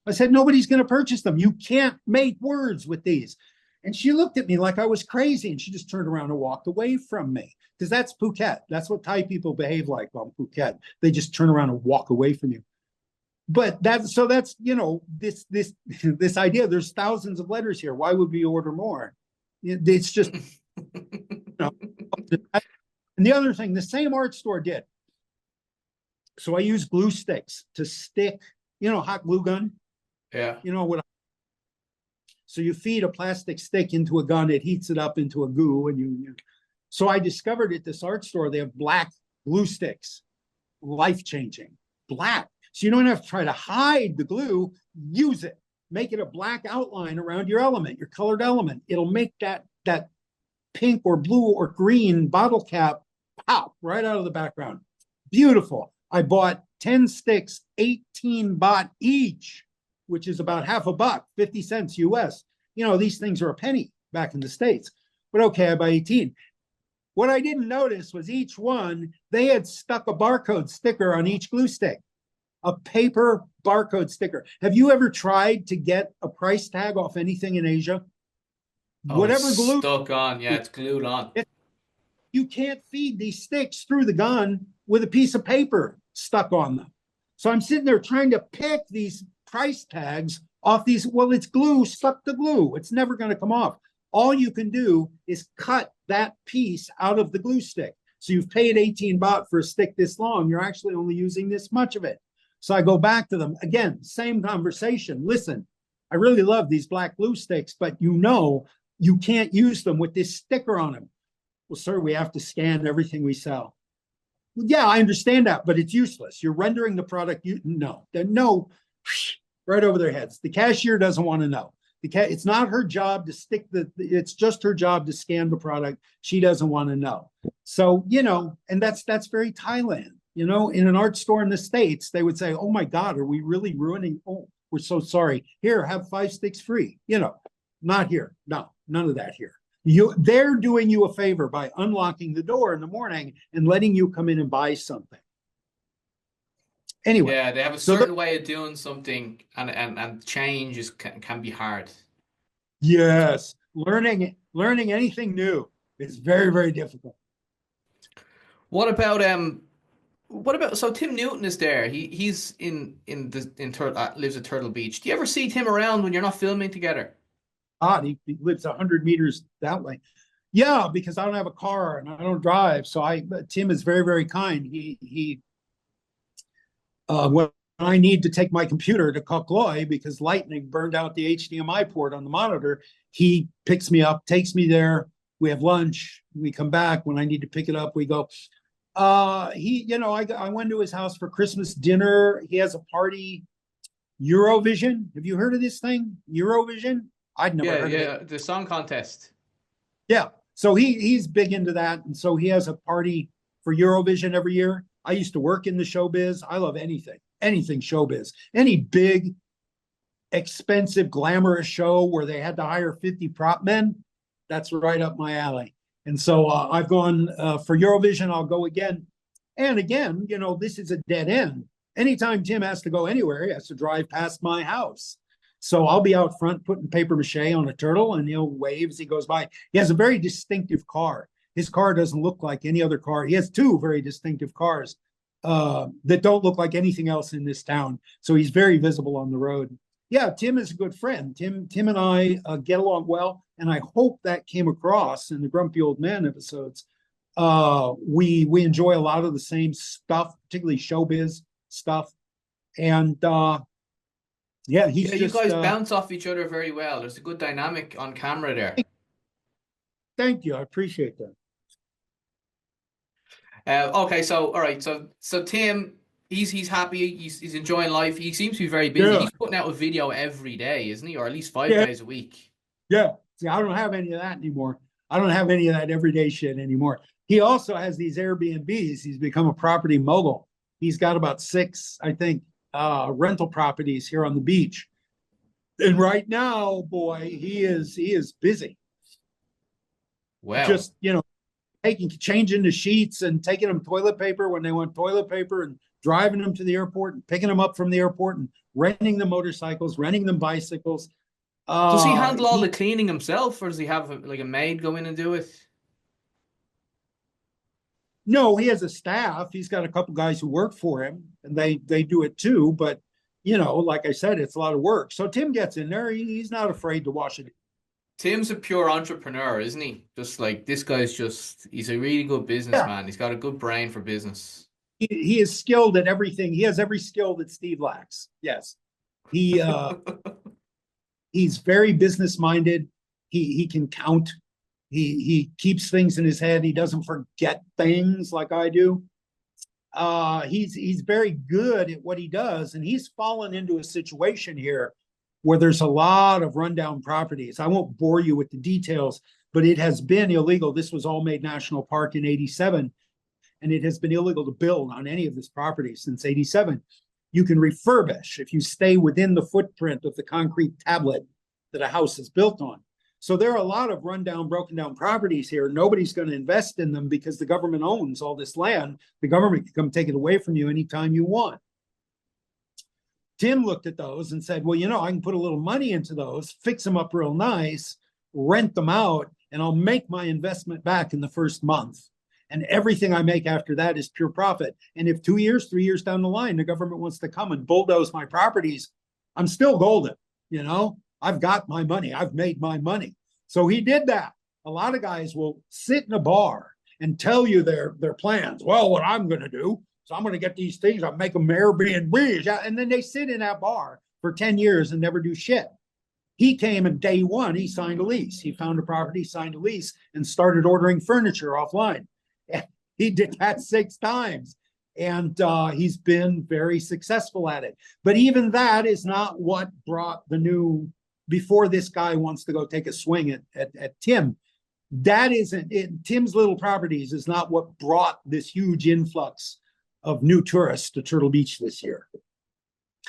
I said, nobody's going to purchase them. You can't make words with these. And she looked at me like I was crazy, and she just turned around and walked away from me. Because that's Phuket. That's what Thai people behave like on Phuket. They just turn around and walk away from you. But that's this idea. There's thousands of letters here. Why would we order more? It's just. And the other thing, the same art store did. So I use glue sticks to stick, hot glue gun. Yeah. So you feed a plastic stick into a gun, it heats it up into a goo, and So I discovered at this art store they have black glue sticks, life-changing, black. So you don't have to try to hide the glue. Use it. Make it a black outline around your element, your colored element. It'll make that pink or blue or green bottle cap pop right out of the background. Beautiful. I bought 10 sticks, 18 baht each, which is about half a buck, 50 cents US. These things are a penny back in the States. But okay, I buy 18. What I didn't notice was each one, they had stuck a barcode sticker on each glue stick, a paper barcode sticker. Have you ever tried to get a price tag off anything in Asia? Oh, whatever it's glue stuck on, yeah, it's glued on. You can't feed these sticks through the gun with a piece of paper stuck on them. So I'm sitting there trying to pick these price tags off these. Well, it's glue stuck to glue. It's never going to come off. All you can do is cut that piece out of the glue stick. So you've paid 18 baht for a stick this long. You're actually only using this much of it. So I go back to them. Again, same conversation. Listen, I really love these black glue sticks, but you can't use them with this sticker on them. Well, sir, we have to scan everything we sell. Yeah, I understand that, but it's useless. You're rendering the product. No, right over their heads. The cashier doesn't want to know. It's not her job to stick it's just her job to scan the product. She doesn't want to know. So, and that's very Thailand. In an art store in the States, they would say, oh my God, are we really ruining? Oh, we're so sorry. Here, have 5 sticks free. Not here. No, none of that here. They're doing you a favor by unlocking the door in the morning and letting you come in and buy something. Anyway. Yeah, they have a certain way of doing something, and change can be hard. Yes. Learning anything new is very, very difficult. What about so Tim Newton is there. He's lives at Turtle Beach. Do you ever see Tim around when you're not filming together? He lives 100 meters that way. Yeah, because I don't have a car and I don't drive. So Tim is very, very kind. When I need to take my computer to Koh Loi because lightning burned out the HDMI port on the monitor, he picks me up, takes me there. We have lunch. We come back. When I need to pick it up, we go. I went to his house for Christmas dinner. He has a party, Eurovision. Have you heard of this thing? Eurovision? I'd never heard of it. The song contest. Yeah. So he's big into that. And so he has a party for Eurovision every year. I used to work in the showbiz. I love anything showbiz. Any big, expensive, glamorous show where they had to hire 50 prop men, that's right up my alley. And so I've gone for Eurovision. I'll go again. And again, this is a dead end. Anytime Tim has to go anywhere, he has to drive past my house. So I'll be out front putting paper mache on a turtle, and he'll wave as he goes by. He has a very distinctive car. His car doesn't look like any other car. He has two very distinctive cars that don't look like anything else in this town. So he's very visible on the road. Yeah, Tim is a good friend. Tim and I get along well, and I hope that came across in the Grumpy Old Man episodes. We enjoy a lot of the same stuff, particularly showbiz stuff. And you guys bounce off each other very well. There's a good dynamic on camera there. Thank you. I appreciate that. Okay, so all right, so Tim, he's happy, he's enjoying life. He seems to be very busy. Yeah. He's putting out a video every day, isn't he? Or at least 5 days a week. Yeah. See, I don't have any of that anymore. I don't have any of that everyday shit anymore. He also has these Airbnbs. He's become a property mogul. He's got about 6, I think, rental properties here on the beach. And right now, boy, he is busy. Wow. Just, changing the sheets and taking them toilet paper when they want toilet paper, and driving them to the airport and picking them up from the airport, and renting them motorcycles, renting them bicycles. Does he handle all the cleaning himself, or does he have a maid go in and do it? No, he has a staff. He's got a couple guys who work for him, and they do it too. But, like I said, it's a lot of work. So Tim gets in there. He's not afraid to wash it. Tim's a pure entrepreneur, isn't he? Just like this guy's he's a really good businessman. Yeah. He's got a good brain for business. He is skilled at everything. He has every skill that Steve lacks. Yes. He's very business minded. He can count. He keeps things in his head. He doesn't forget things like I do. He's very good at what he does, and he's fallen into a situation here where there's a lot of rundown properties. I won't bore you with the details, but it has been illegal. This was all made national park in 87, and it has been illegal to build on any of this property since 87. You can refurbish if you stay within the footprint of the concrete tablet that a house is built on. So there are a lot of rundown, broken down properties here. Nobody's going to invest in them because the government owns all this land. The government can come take it away from you anytime you want. Tim looked at those and said, well, I can put a little money into those, fix them up real nice, rent them out, and I'll make my investment back in the first month. And everything I make after that is pure profit. And if 2 years, 3 years down the line, the government wants to come and bulldoze my properties, I'm still golden. I've got my money. I've made my money. So he did that. A lot of guys will sit in a bar and tell you their plans. Well, what I'm going to do, so I'm going to get these things. I'll make them Airbnbs. And then they sit in that bar for 10 years and never do shit. He came and day one, he signed a lease. He found a property, signed a lease, and started ordering furniture offline. He did that 6 times. And he's been very successful at it. But even that is not what brought the new, before this guy wants to go take a swing at Tim. That isn't it. Tim's little properties is not what brought this huge influx of new tourists to Turtle Beach this year.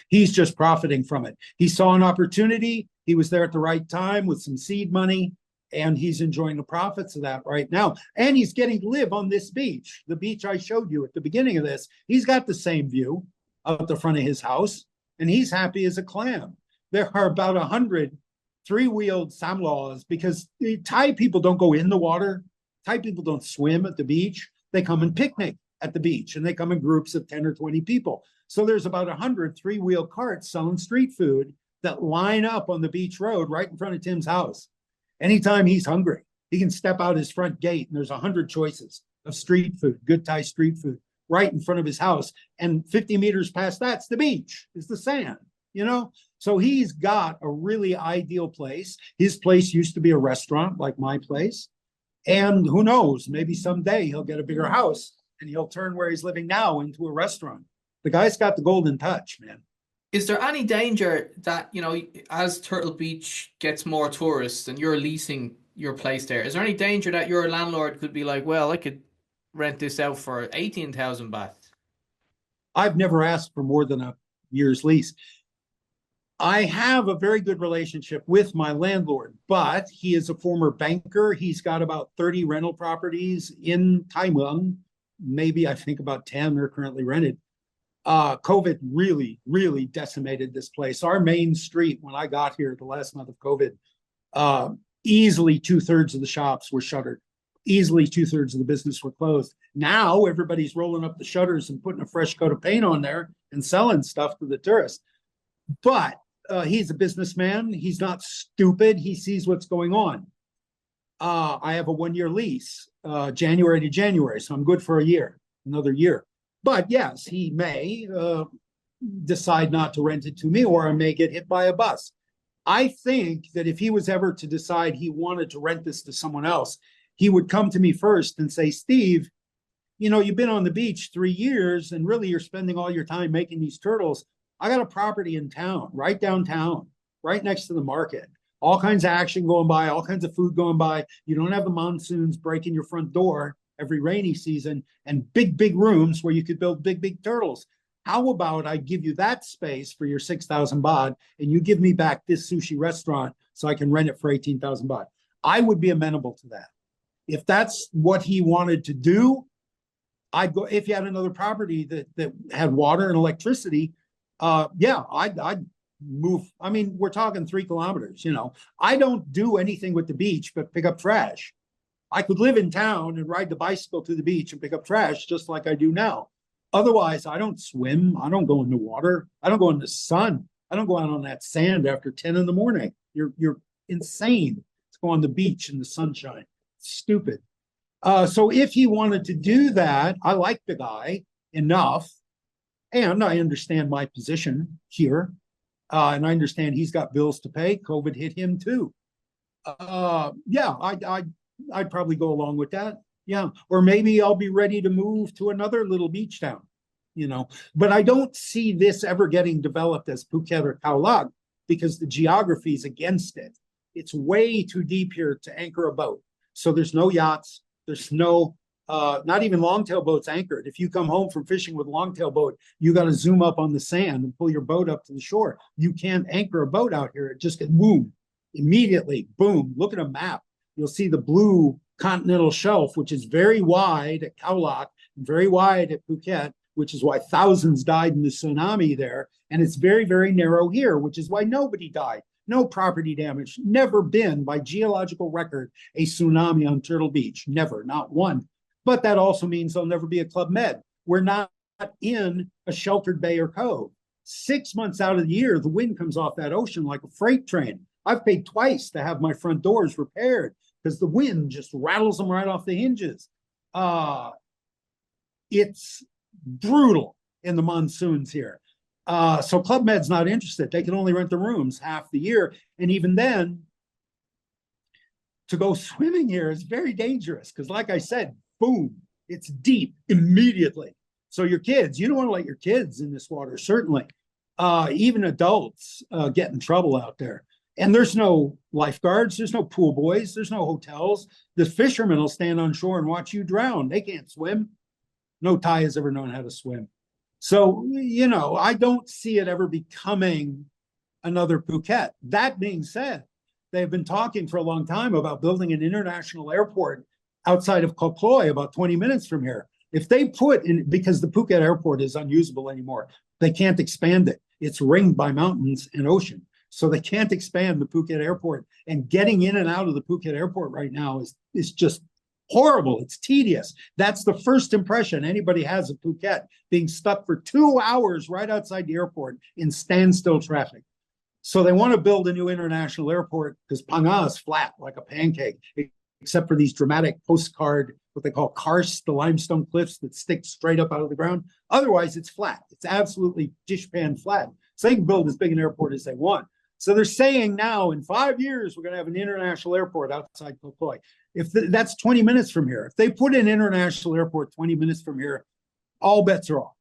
He's just profiting from it. He saw an opportunity. He was there at the right time with some seed money, and he's enjoying the profits of that right now. And he's getting to live on this beach, the beach I showed you at the beginning of this. He's got the same view out the front of his house, and he's happy as a clam. There are about 100 3-wheeled samlaws because the Thai people don't go in the water. Thai people don't swim at the beach. They come and picnic at the beach, and they come in groups of 10 or 20 people. So there's about 100 3-wheel carts selling street food that line up on the beach road right in front of Tim's house. Anytime he's hungry, he can step out his front gate, and there's 100 choices of street food, good Thai street food, right in front of his house. And 50 meters past that's the beach, is the sand, you know? So he's got a really ideal place. His place used to be a restaurant like my place. And who knows, maybe someday he'll get a bigger house and he'll turn where he's living now into a restaurant. The guy's got the golden touch, man. Is there any danger that, you know, as Turtle Beach gets more tourists and you're leasing your place there, is there any danger that your landlord could be like, well, I could rent this out for 18,000 baht? I've never asked for more than a year's lease. I have a very good relationship with my landlord, but he is a former banker. He's got about 30 rental properties in Thai Mueang. Maybe I think about 10 are currently rented. COVID really, really decimated this place. Our main street, when I got here the last month of COVID, easily 2/3 of the shops were shuttered. Easily 2/3 of the business were closed. Now everybody's rolling up the shutters and putting a fresh coat of paint on there and selling stuff to the tourists. But he's a businessman. He's not stupid. He sees what's going on. I have a 1-year lease, January to January, so I'm good for a year, another year. But yes, he may decide not to rent it to me, or I may get hit by a bus. I think that if he was ever to decide he wanted to rent this to someone else, he would come to me first and say, Steve, you know, you've been on the beach 3 years and really you're spending all your time making these turtles. I got a property in town, right downtown, right next to the market. All kinds of action going by, all kinds of food going by. You don't have the monsoons breaking your front door every rainy season, and big, big rooms where you could build big, big turtles. How about I give you that space for your 6,000 baht and you give me back this sushi restaurant so I can rent it for 18,000 baht? I would be amenable to that. If that's what he wanted to do, I'd go. If you had another property that had water and electricity, I'd move. I mean, we're talking 3 kilometers, you know. I don't do anything with the beach but pick up trash. I could live in town and ride the bicycle to the beach and pick up trash just like I do now. Otherwise, I don't swim. I don't go in the water. I don't go in the sun. I don't go out on that sand after 10 in the morning. You're insane to go on the beach in the sunshine. It's stupid. So if he wanted to do that, I like the guy enough, and I understand my position here, and I understand he's got bills to pay. COVID hit him too. I'd probably go along with that. Yeah. Or maybe I'll be ready to move to another little beach town, you know. But I don't see this ever getting developed as Phuket or Khao Lak because the geography is against it. It's way too deep here to anchor a boat. So there's no yachts. There's no, not even longtail boats anchored. If you come home from fishing with a longtail boat, you got to zoom up on the sand and pull your boat up to the shore. You can't anchor a boat out here. It just gets boom, immediately, boom. Look at a map. You'll see the blue continental shelf, which is very wide at Khao Lak, very wide at Phuket, which is why thousands died in the tsunami there. And it's very, very narrow here, which is why nobody died. No property damage. Never been, by geological record, a tsunami on Turtle Beach. Never, not one. But that also means there'll never be a Club Med. We're not in a sheltered bay or cove. 6 months out of the year, the wind comes off that ocean like a freight train. I've paid twice to have my front doors repaired because the wind just rattles them right off the hinges. It's brutal in the monsoons here. So Club Med's not interested. They can only rent the rooms half the year. And even then, to go swimming here is very dangerous because, like I said, boom, it's deep immediately. So your kids, you don't want to let your kids in this water, certainly. Even adults get in trouble out there. And there's no lifeguards, there's no pool boys, there's no hotels. The fishermen will stand on shore and watch you drown. They can't swim. No Thai has ever known how to swim. So, you know, I don't see it ever becoming another Phuket. That being said, they've been talking for a long time about building an international airport outside of Koh Kloi, about 20 minutes from here. If they put in, because the Phuket airport is unusable anymore, they can't expand it. It's ringed by mountains and ocean. So they can't expand the Phuket airport. And getting in and out of the Phuket airport right now is just horrible. It's tedious. That's the first impression anybody has of Phuket, being stuck for 2 hours right outside the airport in standstill traffic. So they want to build a new international airport because Phang Nga is flat like a pancake. It except for these dramatic postcard, what they call karst, the limestone cliffs that stick straight up out of the ground. Otherwise, it's flat. It's absolutely dishpan flat. So they can build as big an airport as they want. So they're saying now in 5 years, we're going to have an international airport outside Koh Pui. If that's 20 minutes from here, if they put an international airport 20 minutes from here, all bets are off.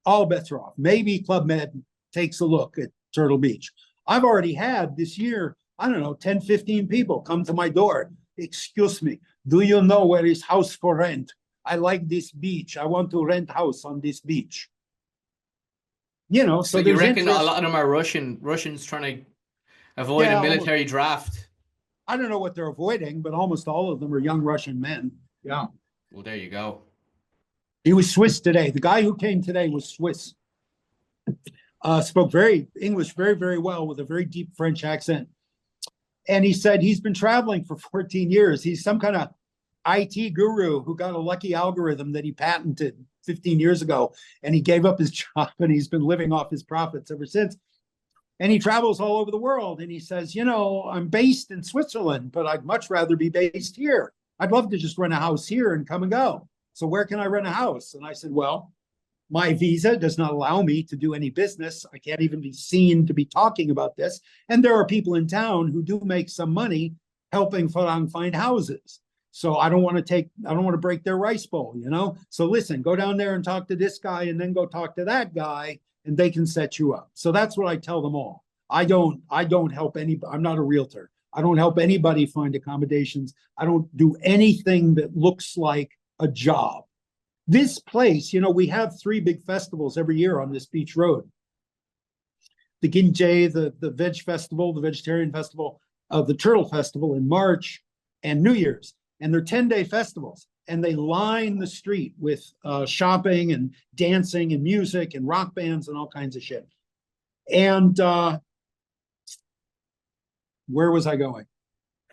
All bets are off. Maybe Club Med takes a look at Turtle Beach. I've already had this year, I don't know, 10, 15 people come to my door. Excuse me, do you know where is house for rent? I like this beach. I want to rent house on this beach. You know, so you reckon a lot of them are Russians trying to avoid a military draft? I don't know what they're avoiding, but almost all of them are young Russian men. Yeah. Well, there you go. He was Swiss today. The guy who came today was Swiss. Spoke English very, very well with a very deep French accent. And he said he's been traveling for 14 years. He's some kind of IT guru who got a lucky algorithm that he patented 15 years ago. And he gave up his job and he's been living off his profits ever since. And he travels all over the world. And he says, you know, I'm based in Switzerland, but I'd much rather be based here. I'd love to just rent a house here and come and go. So where can I rent a house? And I said, well, my visa does not allow me to do any business. I can't even be seen to be talking about this. And there are people in town who do make some money helping Farang find houses. So I don't want to break their rice bowl, you know? So listen, go down there and talk to this guy and then go talk to that guy and they can set you up. So that's what I tell them all. I don't help anybody. I'm not a realtor. I don't help anybody find accommodations. I don't do anything that looks like a job. This place, you know, we have 3 big festivals every year on this beach road. The Ginjay, the Veg Festival, the Vegetarian Festival, the Turtle Festival in March, and New Year's. And they're 10-day festivals. And they line the street with shopping and dancing and music and rock bands and all kinds of shit. And where was I going?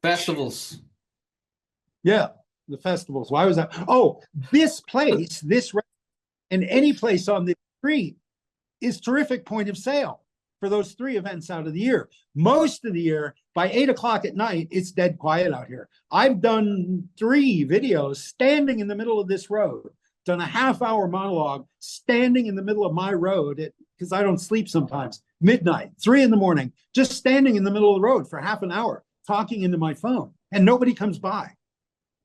Festivals. Yeah. The festivals. Why was that? Oh, this place, and any place on the street is terrific point of sale for those 3 events out of the year. Most of the year, by 8 o'clock at night, it's dead quiet out here. I've done 3 videos standing in the middle of this road, done a half-hour monologue standing in the middle of my road because I don't sleep sometimes, midnight, 3 in the morning, just standing in the middle of the road for half an hour, talking into my phone, and nobody comes by.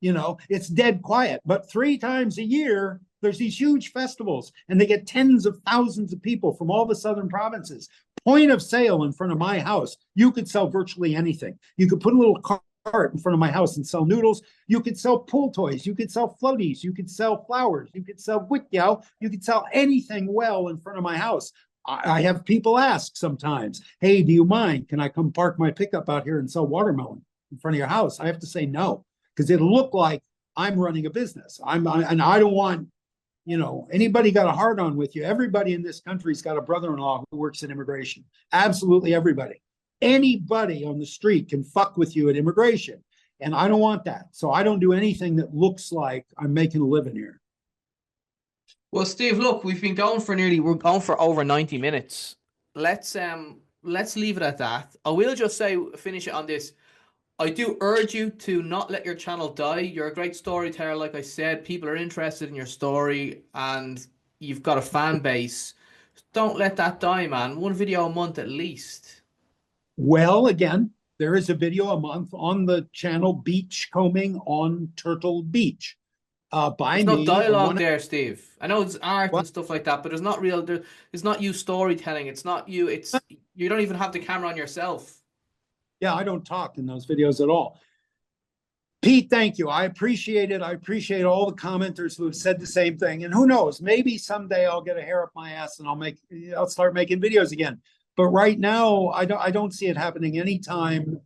You know, it's dead quiet. But 3 times a year, there's these huge festivals, and they get tens of thousands of people from all the southern provinces. Point of sale in front of my house. You could sell virtually anything. You could put a little cart in front of my house and sell noodles. You could sell pool toys. You could sell floaties. You could sell flowers. You could sell wikyao. You could sell anything well in front of my house. I have people ask sometimes, hey, do you mind? Can I come park my pickup out here and sell watermelon in front of your house? I have to say no, because it'll look like I'm running a business. And I don't want, you know, anybody got a hard on with you. Everybody in this country's got a brother-in-law who works in immigration. Absolutely everybody. Anybody on the street can fuck with you at immigration. And I don't want that. So I don't do anything that looks like I'm making a living here. Well, Steve, look, we're going for over 90 minutes. Let's leave it at that. I will just finish it on this. I do urge you to not let your channel die. You're a great storyteller, like I said. People are interested in your story and you've got a fan base. Don't let that die, man. 1 video a month at least. Well, again, there is a video a month on the channel Beachcombing on Turtle Beach. There's no dialogue there, Steve. I know it's art and stuff like that, but there's not real. It's not you storytelling. It's not you. You don't even have the camera on yourself. Yeah, I don't talk in those videos at all. Pete, thank you. I appreciate it. I appreciate all the commenters who have said the same thing. And who knows, maybe someday I'll get a hair up my ass and I'll start making videos again. But right now, I don't see it happening anytime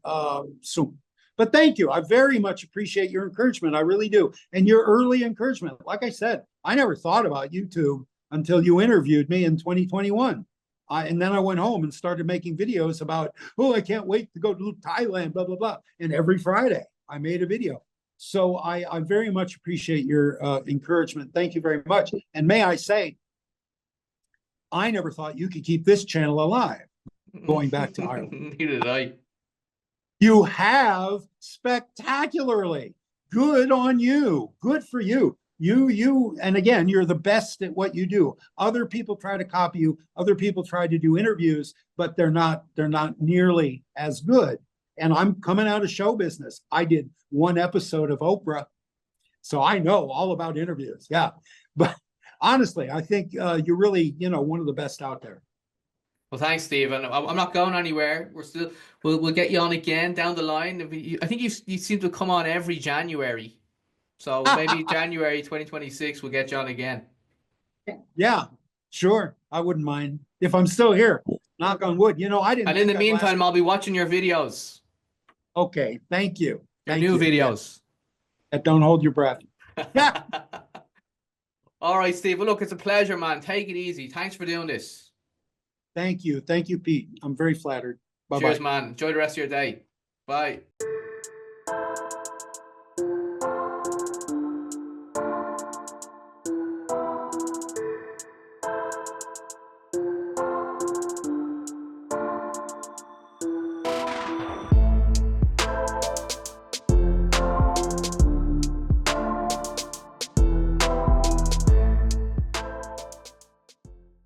soon. But thank you. I very much appreciate your encouragement. I really do. And your early encouragement. Like I said, I never thought about YouTube until you interviewed me in 2021. And then I went home and started making videos about, oh, I can't wait to go to Thailand, blah, blah, blah. And every Friday I made a video. So I very much appreciate your encouragement. Thank you very much. And may I say, I never thought you could keep this channel alive going back to Ireland. Neither did I. You have spectacularly. Good on you. Good for you. And again, you're the best at what you do. Other people try to copy you. Other people try to do interviews, but they're not nearly as good. And I'm coming out of show business. I did one episode of Oprah, so I know all about interviews. Yeah. But honestly, I think you're really, one of the best out there. Well, thanks, Steve. And I'm not going anywhere. We'll get you on again down the line. I think you seem to come on every January. So maybe January 2026, we'll get you on again. Yeah, sure. I wouldn't mind if I'm still here. Knock on wood. I didn't. And in the meantime, I'll be watching your videos. Okay, thank you. Your new videos. Don't hold your breath. All right, Steve. Well, look, it's a pleasure, man. Take it easy. Thanks for doing this. Thank you. Thank you, Pete. I'm very flattered. Bye-bye. Cheers, man. Enjoy the rest of your day. Bye.